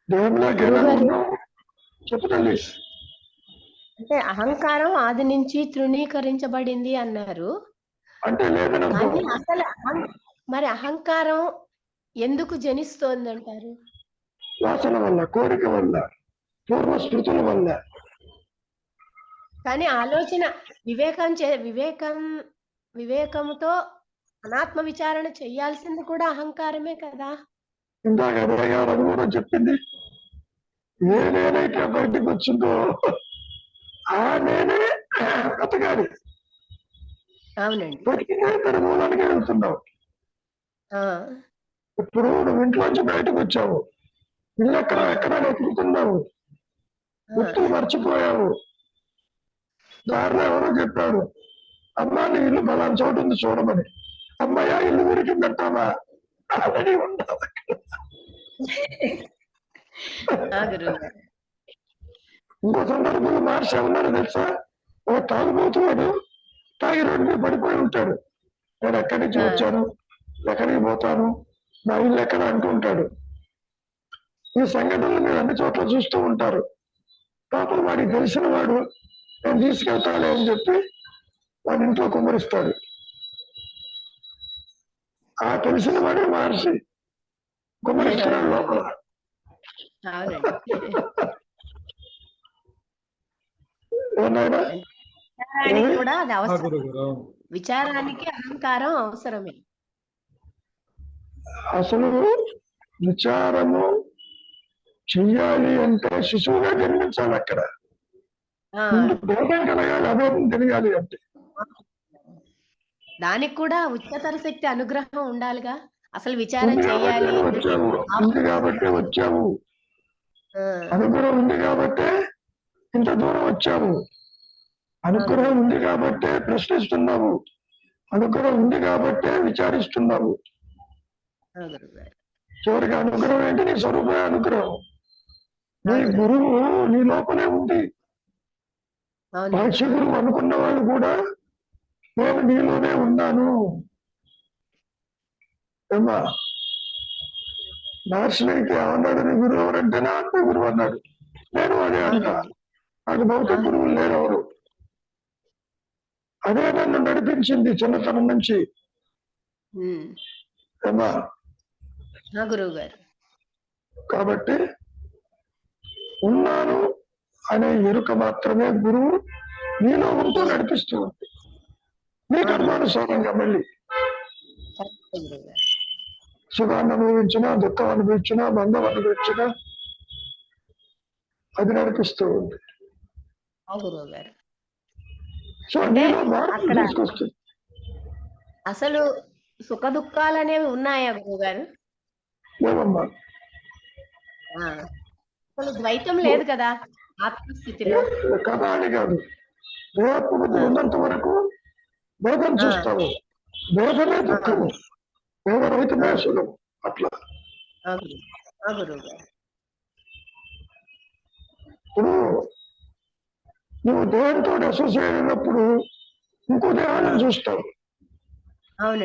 దేహంలోకైనా చెప్తండి. అంటే అహంకారం ఆది నుంచి తృణీకరించబడింది అన్నారు. అంటే లేదని కానీ అసలు మరి అహంకారం ఎందుకు జనిస్తోంది అంటారు? వాసన వల్ల, కోరిక వల్ల, పూర్వ స్మృతుల వల్ల. కానీ ఆలోచన వివేకంతో అనాత్మ విచారణ చెయ్యాల్సింది కూడా అహంకారమే కదా. ఇందాక అది కూడా చెప్పింది, ఏ నేనైతే బయటకు వచ్చిందో ఆ నేనే అతగాడి. అవునండి, తన మూలానికి వెళ్తున్నావు. ఇప్పుడు నువ్వు ఇంట్లోంచి బయటకు వచ్చావు, ఇల్లు ఎక్కడ వెతుకుతున్నావు, గుర్తులు మర్చిపోయావు. దారిలో ఎవరో చెప్పాడు, అమ్మా నీ ఇల్లు బలాన్ని చోటు ఉంది చూడమని. అమ్మాయ ఇల్లు దొరికిందంటావా ఆల్రెడీ ఉండాలి. గురువు గారు. ఇంకో సందర్భంలో మహర్షి ఉన్నాడు తెలుసా, ఒక తాగుబోతున్నాడు, తాగి రోడ్డు మీద పడిపోయి ఉంటాడు. నేను ఎక్కడి నుంచి వచ్చాను, ఎక్కడికి పోతాను, నా ఇల్లు ఎక్కడ అంటూ ఉంటాడు. ఈ సంఘటనలు మీరు అన్ని చోట్ల చూస్తూ ఉంటారు. పాపం వాడికి తెలిసిన వాడు నేను తీసుకెళ్తాలే అని చెప్పి వాడి ఇంట్లో కుమ్మరిస్తాడు. ఆ తెలిసిన వాడే మహర్షి కుమ్మరిస్తున్నాడు లోపల. అవునండి. ఏమైనా విచారానికి కూడా అది అవసరం. గురుగారు అవును. విచారానికి అహంకారం అవసరమే. అసలు విచారము చెయ్యాలి అంటే శిశువుగా జన్మించాలి. అక్కడ ఆ, ముందు బోధం కలగాలి, అబోధం తెలియాలి అంటే. దానికి కూడా ఉच्चतर శక్తి అనుగ్రహం ఉండాలిగా. అసలు విచారం ఉంది చేయాలి. కాబట్టి వచ్చావు, ఉంది కాబట్టి వచ్చావు, అనుగ్రహం ఉంది కాబట్టే ఇంత దూరం వచ్చావు, అనుగ్రహం ఉంది కాబట్టే ప్రశ్నిస్తున్నావు, అనుగ్రహం ఉంది కాబట్టే విచారిస్తున్నావు. చివరికి అనుగ్రహం ఏంటి? నీ స్వరూపమే అనుగ్రహం. నీ గురువు నీ లోపలే ఉంది. భాష్య గురువు అనుకున్న వాళ్ళు కూడా నేను నీలోనే ఉన్నాను. ఏమా మహర్షులకి ఏమన్నాడు? నీ గురువు ఎవరంటే నా ఆత్మ గురువు అన్నాడు. నేను అదే అంట. నాకు భౌతిక గురువులు లేరు ఎవరు. అదే నన్ను నడిపించింది చిన్నతనం నుంచి. ఏమా గురువు గారు. కాబట్టి ఉన్నాను అనే ఎరుక మాత్రమే గురువు నీలో ఉంటూ నడిపిస్తూ ఉంది. నీ కర్మానుసారంగా మళ్ళీ సుఖాన్ని అనుభవించినా, దుఃఖం అనుభవించినా, బంధం అనుభవించినా అది నడిపిస్తూ ఉంది. గురువు గారు. సో నీలో మార్పు తీసుకొస్తుంది. అసలు సుఖ దుఃఖాలు అనేవి ఉన్నాయా గురువు గారు? ఏమమ్మా? అసలు ద్వైతం లేదు కదా ఆత్మస్థితిలో. కదా అని కాదు, దేహపురుడు ఉన్నంత వరకు భేదం చూస్తావు. భేదమే దుఃఖము, భేదరహితమే సుఖం. అట్లా గురువు గారు. ఇప్పుడు నువ్వు దేహంతో అసోసియేట్ అయినప్పుడు ఇంకో దేహాన్ని చూస్తావు.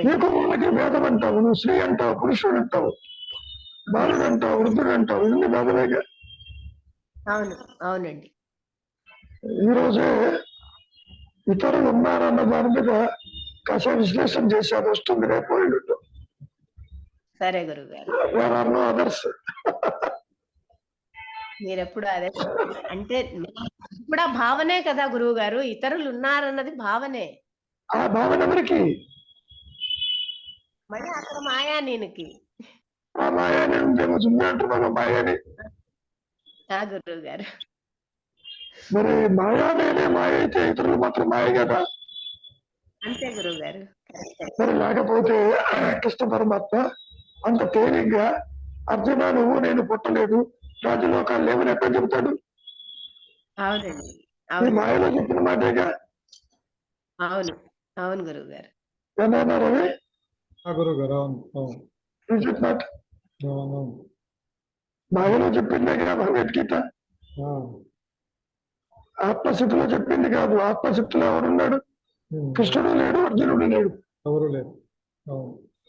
నీకు వాళ్ళకి భేదం అంటావు. నువ్వు స్త్రీ అంటావు, పురుషుడు అంటావు, బాలుడు అంటావు, వృద్ధుడు అంటావు. ఇన్ని భేదమేగా. అవునండి. ఈరోజే ఇతరులు ఉన్నారన్న దాని మీద కాసేపు విశ్లేషణ చేసి అది వస్తుంది రేపు ఎల్లుండి. సరే గురువు గారు. Where are no others. మీరెప్పుడు అదే అంటే కూడా భావనే కదా గురువు గారు. ఇతరులు ఉన్నారన్నది భావనే. ఆ భావన ఎవరికి? మరి అక్కడ మాయా నేనుకి. ఆ మాయాని ఉందేమో చుంది అంటున్నాను మాయాని. గురువు గారు. మరి మాయానే మాయ అయితే ఇతరులు మాత్రం మాయ కదా. అంతే గురువు గారు. మరి లేకపోతే కృష్ణ పరమాత్మ అంత తేలిగ్గా అర్జున నువ్వు నేను పుట్టలేదు, రాజలోకాలు లేవని ఎక్కడ చెబుతాడు? అవునండి. ఈ మాయలో చెప్పిన మాటేగా. అవును అవును గురువు గారు. ఏమన్నా రవి? గురువు గారు అవును చెప్పినట్టు అవును. మాయలో చెప్పిందే కదా భగవద్గీత. ఆత్మశక్తిలో చెప్పింది కాదు. ఆత్మశక్తిలో ఎవరున్నాడు? కృష్ణుడు లేడు, అర్జునుడు లేడు, ఎవరు లేరు.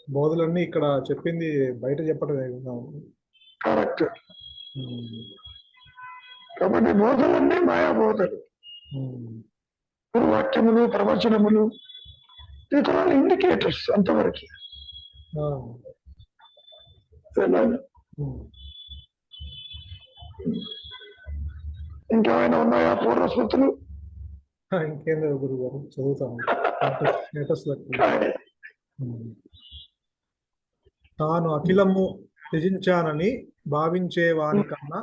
బోధలన్నీ ఇక్కడ చెప్పింది బయట చెప్పటమే. కరెక్ట్. కాబట్టి బోధలన్నీ మాయా బోధలు, వాక్యములు, ప్రవచనములు, ఇతర ఇండికేటర్స్ అంతవరకు. ఇంకేమైనా ఉన్నాయా పూర్వ స్మృతులు? ఇంకేం లేదు గురువు గారు, చదువుతాను. తాను అఖిలము త్యజించానని భావించే వానికన్నా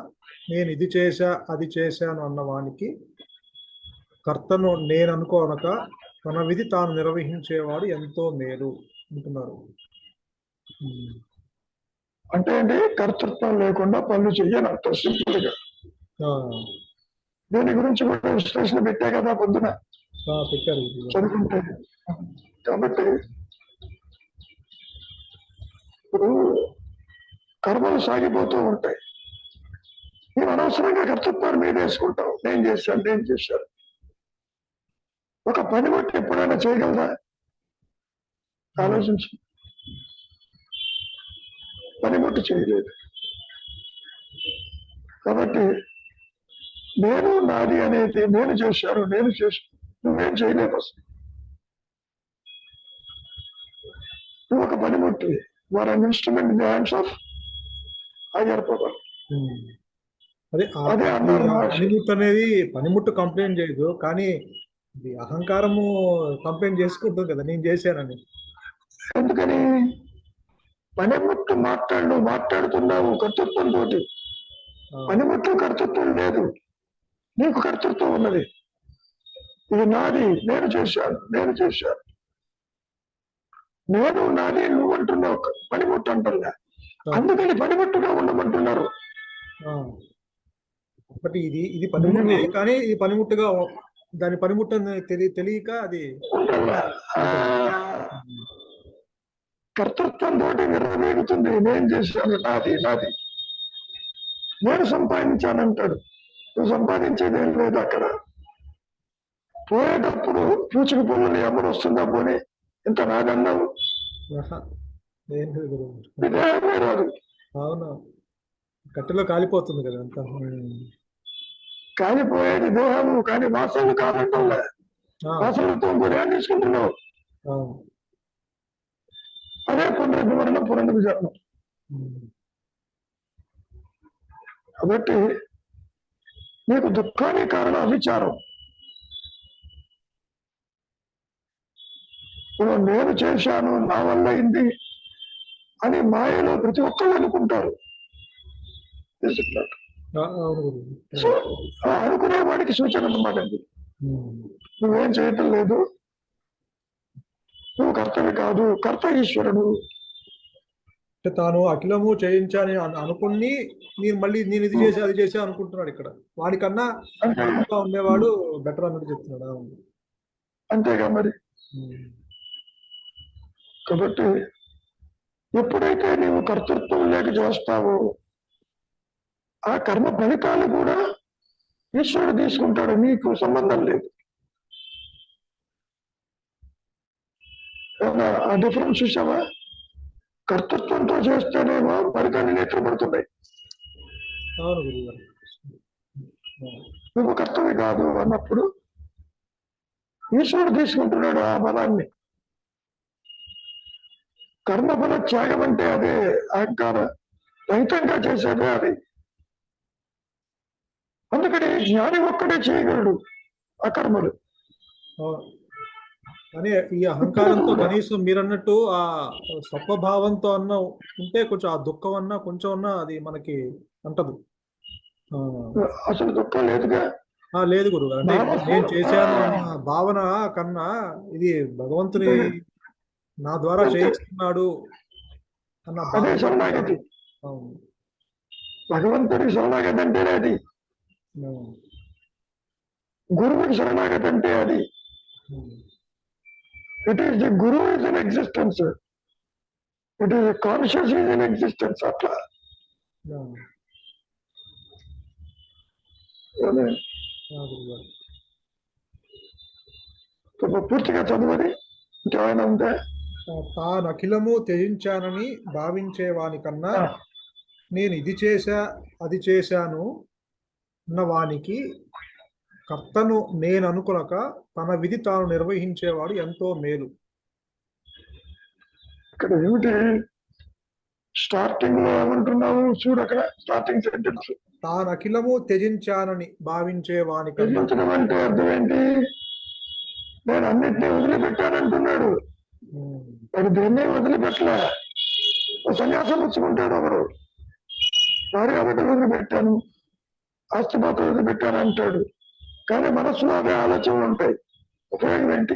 నేను ఇది చేశా అది చేశాను అన్నవానికి కర్తను నేను అనుకోనక తన విధి తాను నిర్వహించేవాడు ఎంతో మేలు అంటున్నారు. అంటే ఏంటి? కర్తృత్వం లేకుండా పనులు చెయ్యని అర్థం. సింపుల్ గా దీని గురించి కూడా విశ్లేషణ పెట్టే కదా పొద్దున పెట్టారు చదువుకుంటే. కాబట్టి ఇప్పుడు కర్మలు సాగిపోతూ ఉంటాయి. నేను అనవసరంగా కర్తృత్వాన్ని మీద వేసుకుంటావు. నేను చేశాను. ఒక పని బట్టి ఎప్పుడైనా చేయగలరా? ఆలోచించు. పనిముట్టు చేయలేదు. కాబట్టి నేను నాది అనేది నేను చేశాను నువ్వేం చేయలేవు అసలు. నువ్వు ఒక పనిముట్టి. వారు an instrument in the hands of higher power. అదే అదే అన్నారు మహర్షి. పనిముట్టు అనేది పనిముట్టు కంప్లైంట్ చేయదు, కానీ ఇది అహంకారము కంప్లైంట్ చేసుకుంటుంది కదా నేను చేశానని. ఎందుకని? పనిముట్టు మాట్లాడుతున్నావు కర్తృత్వంతో. పనిముట్టు కర్తృత్వం లేదు, నీకు కర్తృత్వం ఉన్నది. ఇది నాది, నేను చేశాను. నేను నాది నువ్వు అంటున్నావు, పనిముట్టు అంటున్నా. అందుకని పనిముట్టుగా ఉండమంటున్నారు. బట్ ఇది పనిముట్టే, కానీ ఇది పనిముట్టుగా దాని పనిముట్టు తెలియక అది కర్తృత్వం తోటి విర్రవేగుతుంది. నేను చేశాను, నాది నేను సంపాదించానంటాడు. నువ్వు సంపాదించేది ఏం లేదు అక్కడ. పోయేటప్పుడు పూచిక పుల్లని ఎవరు వస్తుందా పోనీ ఇంత నాదన్నావు. ఇదేమీ రాదు. అవును, కట్టెలో కాలిపోతుంది కదా అంత. కాలిపోయేది దేహము, కానీ వాసనలు కాదంటే వాసనలతో కూడా ఏం తీసుకుంటున్నావు. అదే పునరుద్ధరణ జన్మం. కాబట్టి నీకు దుఃఖానికి కారణం అవిచారం. నేను చేశాను, నా వల్ల అయింది అని మాయలో ప్రతి ఒక్కళ్ళు అనుకుంటారు. సో అనుకునే వాడికి సూచన అన్నమాట అది. నువ్వేం చేయటం లేదు, నువ్వు కర్తవి కాదు, కర్త ఈశ్వరుడు. తాను అఖిలము చేయించాలని అనుకుని నేను ఇది చేసి అది చేసా అనుకుంటున్నాడు. ఇక్కడ వాడికన్నా ఉండేవాడు బెటర్ అన్నట్టు చెప్తున్నాడు. అంతేగా మరి. కాబట్టి ఎప్పుడైతే నీవు కర్తృత్వం లేక చేస్తావో ఆ కర్మ ఫలితాలు కూడా ఈశ్వరుడు తీసుకుంటాడు, నీకు సంబంధం లేదు. ఆ డిఫరెన్స్ చూసావా? కర్తృత్వంతో చేస్తేనేమో ఫలితాన్ని నేర్చబడుతున్నాయి. నువ్వు కర్తవ్య కాదు అన్నప్పుడు ఈశ్వరుడు తీసుకుంటున్నాడు ఆ బలాన్ని. కర్మఫల త్యాగం అంటే అదే, అహంకార రహితంగా చేసేదే అది. అందుకని జ్ఞాని ఒక్కడే చేయగలడు ఆ కర్మలు. కానీ ఈ అహంకారంతో కనీసం మీరన్నట్టు ఆ స్వభావంతో అన్న ఉంటే కొంచెం ఆ దుఃఖం అన్నా కొంచెం అన్నా అది మనకి అంటదు. అసలు దుఃఖం లేదుగా. లేదు గురువు, అంటే నేను చేశాను అన్న భావన కన్నా ఇది భగవంతుని నా ద్వారా చేయిస్తున్నాడు అన్న అదే శరణాగతి. భగవంతుడి శరణాగతి అంటే అది, గురువుకి శరణాగతి అంటే అది. It is the Guru is in existence. It is the conscious is in existence. అట్లా పూర్తిగా చదువుది ఇంకేమైనా ఉందా? తాను అఖిలము త్యజించానని భావించేవాని కన్నా నేను ఇది చేశా అది చేశాను అన్నవానికి కర్తను నేను అనుకునక తన విధి తాను నిర్వహించేవాడు ఎంతో మేలు. ఇక్కడ ఏమిటి స్టార్టింగ్ లో ఏమంటున్నావు చూడు, అక్కడ స్టార్టింగ్ సెంటెన్స్. తాను అఖిలము త్యజించానని భావించేవాని త్యజించడం అంటే అర్థం ఏంటి? నేను అన్నిటినీ వదిలిపెట్టానంటున్నాడు. మరి దేన్నే వదిలిపెట్టలే. సన్యాసం పుచ్చుకుంటాడు ఒకడు, భార్య బిడ్డలు వదిలిపెట్టాను, ఆస్తిపాత్ర వదిలిపెట్టాను అంటాడు. కానీ మనసులో అదే ఆలోచనలు ఉంటాయి. ఉపయోగం ఏంటి?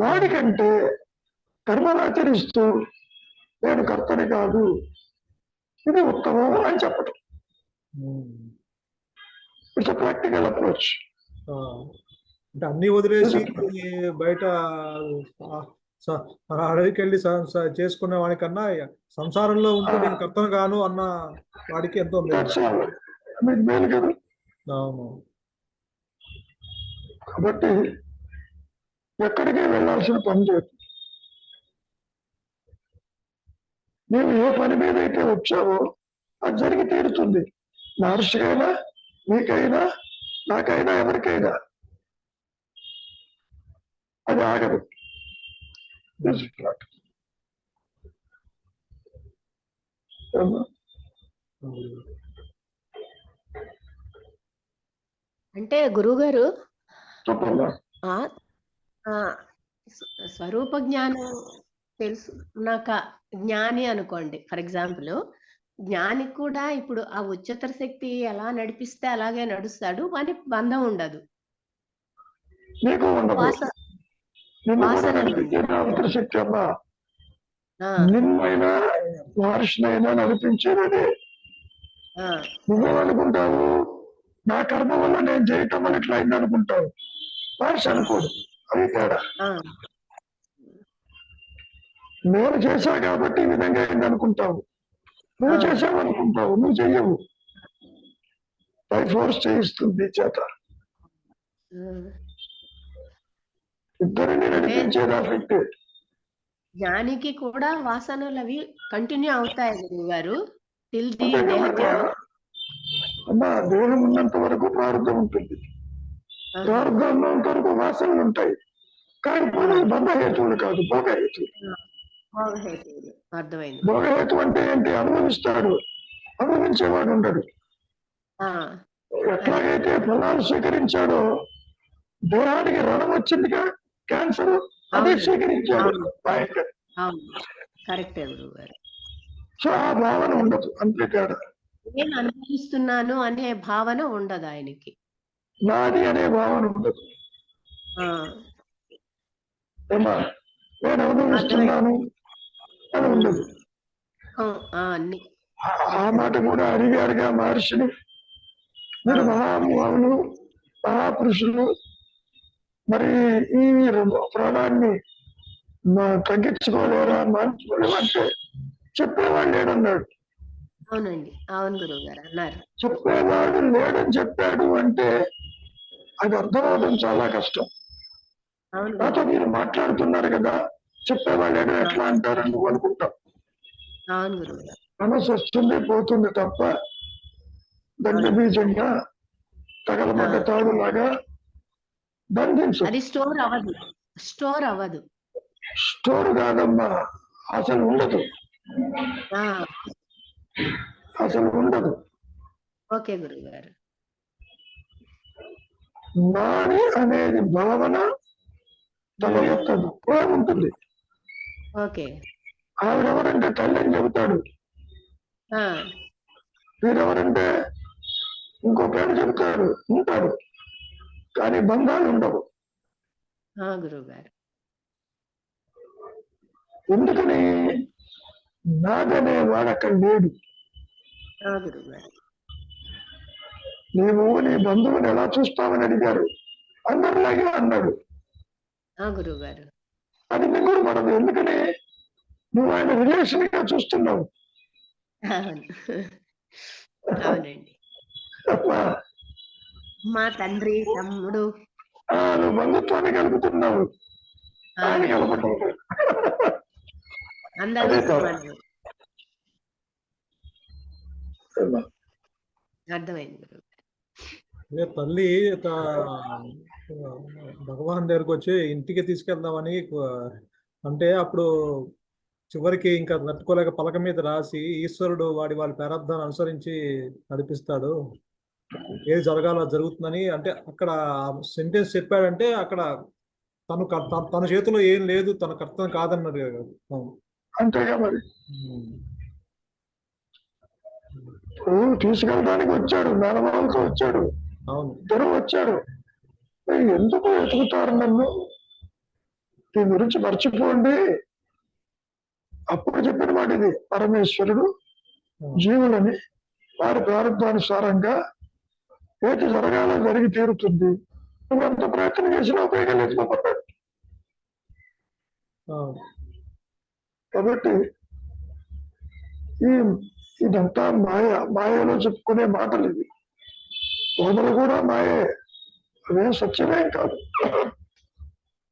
వాడికంటే కర్మలు ఆచరిస్తూ నేను కర్తని కాదు, ఇది ఉత్తమం అని చెప్పటం. It's practical approach. అంటే అన్ని వదిలేసి బయట మన అడవికి వెళ్ళి చేసుకునే వాడికన్నా సంసారంలో ఉంటూ నేను కర్తను గాను అన్న వాడికి ఎంతో మేలు. మీకు మేలు కదా. అవును. కాబట్టి ఎక్కడికి వెళ్ళాల్సిన పని లేదు. నీవు ఏ పని మీద అయితే వచ్చావో అది జరిగి తీరుతుంది. మహర్షికైనా, నీకైనా, నాకైనా, ఎవరికైనా అది ఆగదు. అంటే గురువుగారు చెప్పమ్మా. స్వరూప జ్ఞానం తెలుసున్నాక జ్ఞాని అనుకోండి, ఫర్ ఎగ్జాంపుల్ జ్ఞానికి కూడా ఇప్పుడు ఆ ఉच्चतर శక్తి ఎలా నడిపిస్తే అలాగే నడుస్తాడు, అని బంధం ఉండదు. నీకు ఉండదు. వాసన నిన్ను కూడా వాసనలు నడిపించేది ఆ అంతర్శక్తి అమ్మా. ఆ, నిన్నైనా మహర్షినైనా నడిపించేది అదే. ఆ, నువ్వేమనుకుంటావు? నా కర్మ వల్ల నేను చేయటం అని ఇట్లా అయింది అనుకుంటావు. మహర్షి అనుకోడు. అది తేడా. ఆ, నేను చేశా కాబట్టి ఈ విధంగా అయింది అనుకుంటావు. నువ్వు ఆ. చేసావు అనుకుంటావు. నువ్వు చెయ్యవు. బై ఫోర్స్ చేయిస్తుంది చేత. ఇద్దరిని నడిపించేది ఆ శక్తి. జ్ఞానికి కూడా వాసనలు అవి కంటిన్యూ అవుతాయి గురువు గారు, టిల్ ది అంతే దేహ కదా. త్యాగం. అమ్మా, దేహం ఉన్నంత వరకు ప్రారంభం ఉంటుంది. ఆహా. ప్రారంభం ఉన్నంత వరకు వాసనలు ఉంటాయి. కాకపోతే బంధహేతువులు కాదు, భోగహేతువులు. భోగహేతువులు. అర్థమైంది. భోగహేతు అంటే ఏంటి? అనుభవిస్తాడు, అనుభవించేవాడు ఉండడు. ఆ, ఎట్లాగైతే ఫలాలు స్వీకరించాడో, దేహానికి రుణం వచ్చిందిగా, క్యాన్సర్, అదే అవును. స్వీకరించాడు. అవును. భయంకర. అవును, కరెక్టే గురువు గారు. సో ఆ భావన ఉండదు. అంతే తేడా. నేను అనుభవిస్తున్నాను అనే భావన ఉండదు ఆయనకి. నాది అనే భావన ఉండదు. ఆ, ఏమా, నేను అనుభవిస్తున్నాను అని ఉండదు. అన్ని ఆ మాట కూడా అడిగారుగా మహర్షిని. మీరు మహానుభావులు, మహాపురుషులు, మరి ఈ ప్రాణాన్ని తగ్గించుకోలేరా, మార్చుకోలేమంటే చెప్పేవాడు లేడన్నాడు. అవునండి, అవును గురువు గారు అన్నారు. చెప్పేవాడు లేడని చెప్పాడు అంటే అది అర్థమవడం చాలా కష్టం. అవును నాతో గురువు మీరు గారు. మాట్లాడుతున్నారు కదా, చెప్పేవాడు లేడు ఎట్లా అంటారని నువ్వు అనుకుంటావు. అవును గురువు గారు. మనసు వస్తుంది పోతుంది తప్ప దండ బీజంగా తగలబడ్డ తాడులాగా బంధించు. అది స్టోర్ అవ్వదు, స్టోర్ అవ్వదు. స్టోర్ కాదమ్మా, అసలు ఉండదు. ఆ, అసలు ఉండదు. ఓకే గురువు గారు. నాని అనేది భావన తన యొక్క దుఃఖం ఉంటుంది. ఓకే. ఆవిడెవరంటే తల్లి అని చెబుతాడు, ఆ, వీరెవరంటే ఇంకో పేరు చెబుతాడు, ఉంటాడు. కానీ బంధాలు ఉండవు. గురువు గారు. ఎందుకని? నాదనే వాడు అక్కడ లేడు. గురువు గారు. నీవు నీ బంధువుని ఎలా చూస్తావని అడిగారు. అందరిలాగే అన్నాడు. గురువు గారు. అది మింగుడు పడదు. ఎందుకని? నువ్వు ఆయన రిలేషన్ గా చూస్తున్నావు. అవునండి. మా తండ్రి, తమ్ముడు, నువ్వు బంధుత్వాన్ని కలుపుతున్నావు, ఆయన కలపటం. అందరూ అర్థమైంది. తల్లి భగవాన్ దగ్గరకు వచ్చి ఇంటికి తీసుకెళ్దామని అంటే అప్పుడు చివరికి ఇంకా తట్టుకోలేక పలక మీద రాసి ఈశ్వరుడు వాళ్ళ ప్రారంధాన్ని అనుసరించి నడిపిస్తాడు, ఏది జరగాలో జరుగుతుందని. అంటే అక్కడ సెంటెన్స్ చెప్పాడంటే అక్కడ తన చేతిలో ఏం లేదు, తన కర్తవ్యం కాదన్నాడు కదా. అంతేగా మరి. తీసుకెళ్ళడానికి వచ్చాడు, మేనమామతో వచ్చాడు. అవును, ఇద్దరు వచ్చాడు. ఎందుకు వెతుకుతారు నన్ను? ఈ గురించి మర్చిపోండి. అప్పుడు చెప్పిన మాట ఇది. పరమేశ్వరుడు జీవులని వారి ప్రారంభానుసారంగా ఏది జరగాలో జరిగి తీరుతుంది. నువ్వు ఎంత ప్రయత్నం చేసినా ఉపయోగం లేదు. అవును. కాబట్టి ఈ ఇదంతా మాయలో చెప్పుకునే మాటలు ఇవి. బోధలు కూడా మాయే, అవేం సత్యమేం కాదు.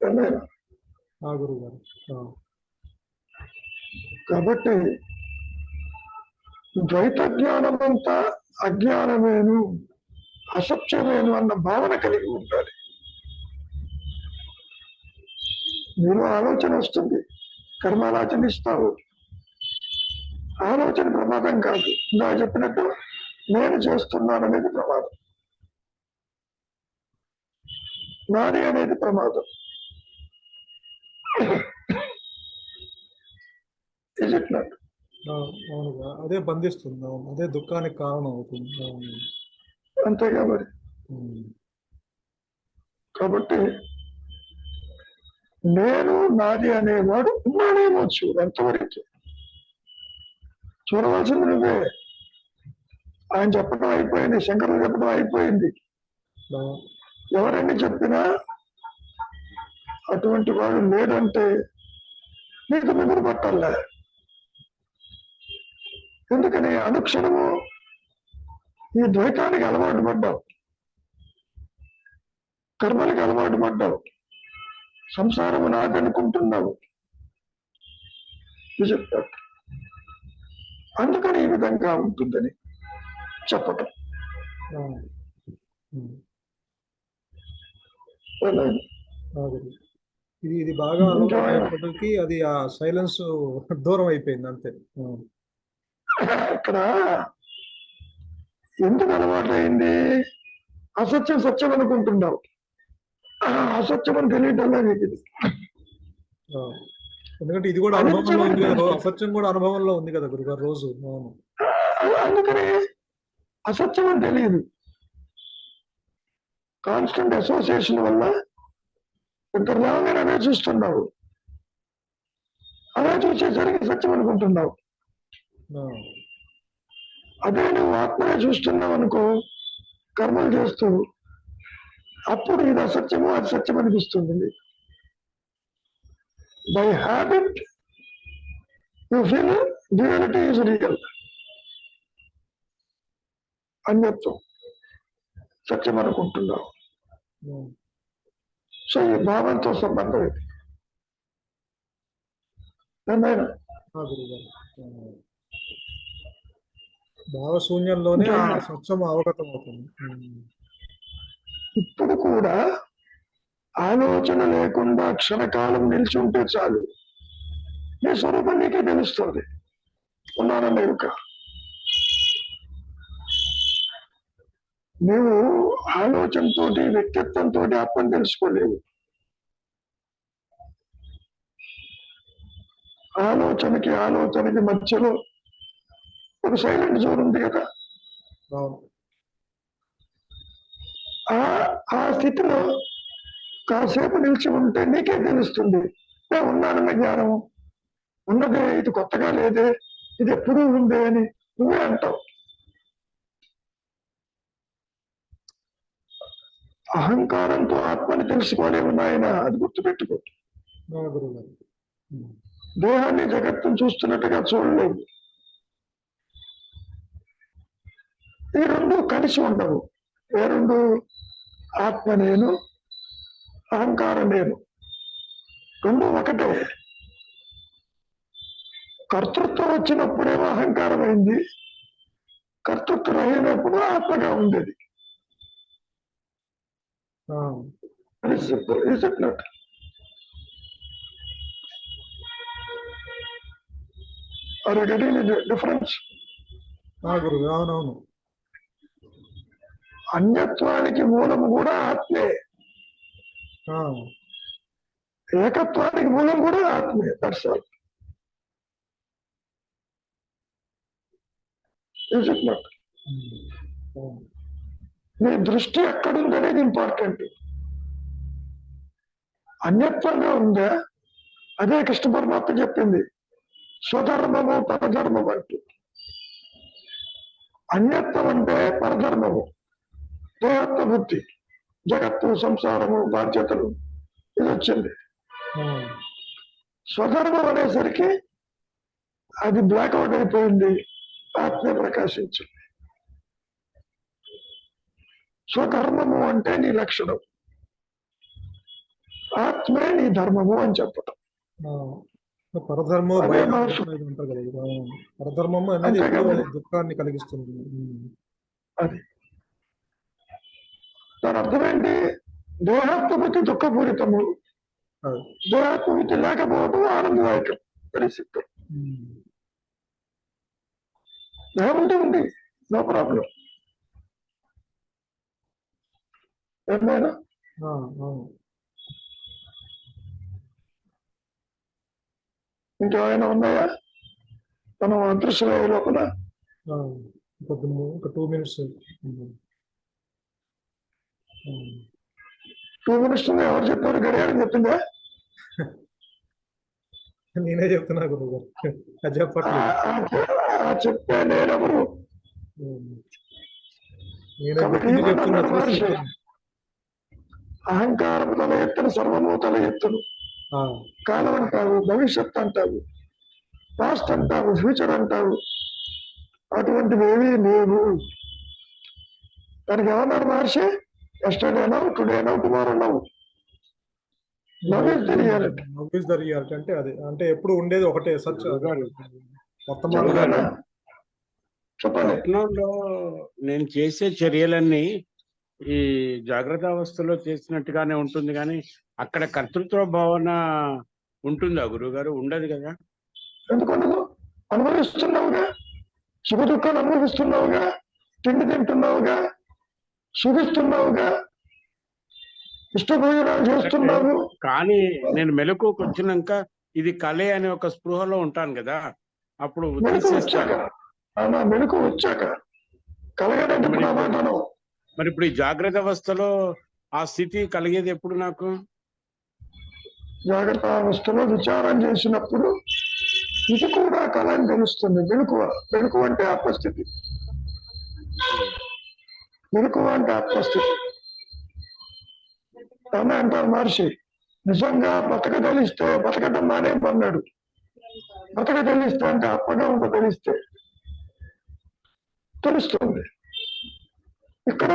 ఏమైనా గురువు గారు. కాబట్టి ద్వైత జ్ఞానమంతా అజ్ఞానమేను, అసత్యమేను అన్న భావన కలిగి ఉండాలి. మీరు ఆలోచన వస్తుంది, కర్మలు ఆచరిస్తావు, ఆలోచన ప్రమాదం కాదు. ఇంకా చెప్పినట్టు నేను చేస్తున్నాననేది ప్రమాదం, నాది అనేది ప్రమాదం. అవునుగా, అదే బంధిస్తుంది. అవును, అదే దుఃఖానికి కారణం అవుతుంది. అవును. అంతేగా మరి. కాబట్టి నేను నాది అనేవాడు ఉన్నాడేమో చూడు, ఎంతవరకు చూడవలసింది నువ్వే. ఆయన చెప్పడం అయిపోయింది, శంకరులు చెప్పడం అయిపోయింది. ఎవరన్నీ చెప్పినా అటువంటి వాడు లేడంటే నీకు నిద్ర పట్టాలే. ఎందుకని అనుక్షణము ఈ ద్వైతానికి అలవాటు పడ్డావు, కర్మలకు అలవాటు పడ్డావు, సంసారము నాదనుకుంటున్నావు. చెప్తాడు, అందుకని ఈ విధంగా ఉంటుందని చెప్పటం. ఇది బాగా అలవాటైనప్పటికీ అది ఆ సైలెన్స్ దూరం అయిపోయింది అంతే. ఇక్కడ ఎందుకు అలవాటు అయింది? అసత్యం సత్యం అనుకుంటున్నావు, అసత్యం అని తెలియటంలా నీకు ఇది. ఎందుకంటే ఇది కూడా అనుభవంలో ఉంది కదా, అసత్యం కూడా అనుభవంలో ఉంది కదా గురుగారు రోజు. అందుకని అసత్యం అని తెలియదు. కాన్స్టెంట్ అసోసియేషన్ వల్ల ఇంతలాగా అదే చూస్తున్నావు, అదే చూసేసరికి సత్యం అనుకుంటున్నావు. అదే నువ్వు ఆత్మనే చూస్తున్నావు అనుకో, కర్మలు చేస్తూ, అప్పుడు ఇది అసత్యము అది సత్యం అనిపిస్తుంది. By habit you feel duality is real, అన్యత్వం సత్యం అనుకుంటున్నావు. సో ఈ భావంతో సంబంధం ఇది. భావశూన్యంలోనే ఆ సత్యం అవగతం అవుతుంది. ఇప్పుడు కూడా ఆలోచన లేకుండా క్షణకాలం నిలిచి ఉంటే చాలు, నీ స్వరూపం నీకే తెలుస్తుంది. ఉన్నానన్న ఎరుక. నువ్వు ఆలోచనతో వ్యక్తిత్వంతో ఆత్మను తెలుసుకోలేవు. ఆలోచనకి మధ్యలో ఒక సైలెంట్ జోన్ ఉంది కదా, ఆ స్థితిలో కాసేపు నిలిచి ఉంటే నీకే తెలుస్తుంది. నేను ఉన్నానన్న జ్ఞానం ఉన్నదే, ఇది కొత్తగా లేదే, ఇది ఎప్పుడూ ఉందే అని నువ్వే అంటావు. అహంకారంతో ఆత్మని తెలుసుకోలేము నాయన, అది గుర్తుపెట్టుకో. దేహాన్ని జగత్తును చూస్తున్నట్టుగా చూడలేవు. ఈ రెండు కలిసి ఉండవు. ఏ రెండు? ఆత్మ నేను, అహంకారం నేను, రెండు ఒకటే. కర్తృత్వం వచ్చినప్పుడేమో అహంకారం అయింది, కర్తృత్వం అయినప్పుడు ఆత్మగా ఉండేది. Are you getting the difference? అవునవును. అన్యత్వానికి మూలము కూడా ఆత్మే, ఏకత్వానికి మూలం కూడా ఆత్మే. That's all. Is it not? నీ దృష్టి ఎక్కడుందనేది ఇంపార్టెంట్. అన్యత్వంగా ఉందా? అదే కృష్ణ పరమాత్మ చెప్పింది, స్వధర్మము పరధర్మము అంటూ. అన్యత్వం అంటే పరధర్మము, దేహత్వ బుద్ధి, జగత్తు, సంసారము, బాధ్యతలు, ఇది వచ్చింది. స్వధర్మం అనేసరికి అది బ్లాక్అవుట్ అయిపోయింది, ఆత్మే ప్రకాశించింది. స్వధర్మము అంటే నీ లక్షణం, ఆత్మే నీ ధర్మము అని చెప్పటం. పరధర్మో అదే భయం మహర్షి. అనేది అంటారు కదా ఇది. పరధర్మము అనేది అంతే ఎప్పుడూ కదా. దుఃఖాన్ని కలిగిస్తుంది. అది దాని అర్థం ఏంటి? దేహాత్మబుద్ధి దుఃఖపూరితము, అది. దేహాత్మబుద్ధి లేకపోవడం ఆనందదాయకం. Very simple. దేహం ఉంటే ఉంది, నో ప్రాబ్లం. ఏమైనా అవును. ఇంకేమైనా ఉన్నాయా మనం అదృశ్యమయ్యే లోపల? ఒక 2 minutes. 2 minutes ఎవరు చెప్పారు? గడియారం చెప్పిందా? నేనే చెప్తున్నా గురువు గారు, అది చెప్పట్లేదు. చెప్తే నేనెవరు? నేనే కాబట్టి చెప్తున్నా, ఏమన్నాడు మహర్షి? చెప్తున్నా. అహంకారము తల ఎత్తును, సర్వము తల ఎత్తును. కాలం అంటావు, భవిష్యత్ అంటావు, పాస్ట్ అంటావు, ఫ్యూచర్ అంటావు, అటువంటివి ఏమీ లేవు. దానికి ఏమన్నారు మహర్షి? ఎస్టర్డే నవ్వు, టుడే నవ్వు, టుమారో నవ్వు. Now is the reality. Now is the reality అంటే అదే, అంటే ఎప్పుడు ఉండేది ఒకటే సత్య వర్తమానం. చెప్పండి. స్వప్నంలో నేను చేసే చర్యలన్నీ ఈ జాగ్రత్త అవస్థలో చేసినట్టుగానే ఉంటుంది, కానీ అక్కడ కర్తృత్వ భావన ఉంటుందా గురుగారు? ఉండదు కదా. ఎందుకుండదు? అనుభవిస్తున్నావుగా, సుఖ దుఃఖాలు అనుభవిస్తున్నావుగా, తిండి తింటున్నావుగా, సుఖిస్తున్నావుగా, ఇష్టభోజనాలు చేస్తున్నావు. కానీ నేను మెలకువకు వచ్చినాక ఇది కలే అనే ఒక స్పృహలో ఉంటాను కదా, అప్పుడు మెలకు తీసేస్తాను. వచ్చాక, నా మెలకు వచ్చాక కలగడానికి మాటను. మరి ఇప్పుడు ఈ జాగ్రత్త అవస్థలో ఆ స్థితి కలిగేది ఎప్పుడు? నాకు జాగ్రత్త అవస్థలో విచారం చేసినప్పుడు ఇది కూడా కళ అని తెలుస్తుంది. మెలకువ, మెలకువ అంటే ఆత్మస్థితి. మెలకువ అంటే ఆత్మస్థితి అని అంటారు మహర్షి. నిజంగా బతక తెలిస్తే బతకటం మానేమన్నాడు. బతక తెలిస్తే అంటే ఆత్మగా ఉంటో తెలిస్తే తెలుస్తుంది. ఇక్కడ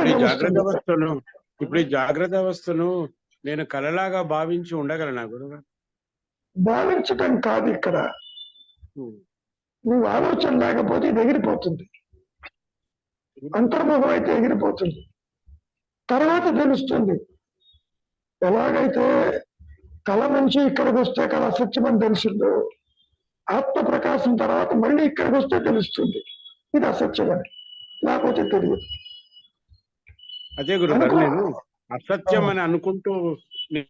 ఇప్పుడు ఈ జాగ్రత్త అవస్థను నేను కలలాగా భావించి ఉండగలనా గురుగారు? భావించటం కాదు ఇక్కడ. నువ్వు ఆలోచన లేకపోతే ఇది ఎగిరిపోతుంది, అంతర్ముఖం అయితే ఎగిరిపోతుంది. తర్వాత తెలుస్తుంది. ఎలాగైతే కళ నుంచి ఇక్కడికి వస్తే కళ అసత్యమని తెలిసిందో, ఆత్మ ప్రకాశం తర్వాత మళ్ళీ ఇక్కడికి వస్తే తెలుస్తుంది ఇది అసత్యమని, లేకపోతే తెలియదు. అదే గురుగారు, నేను అసత్యం అని అనుకుంటూ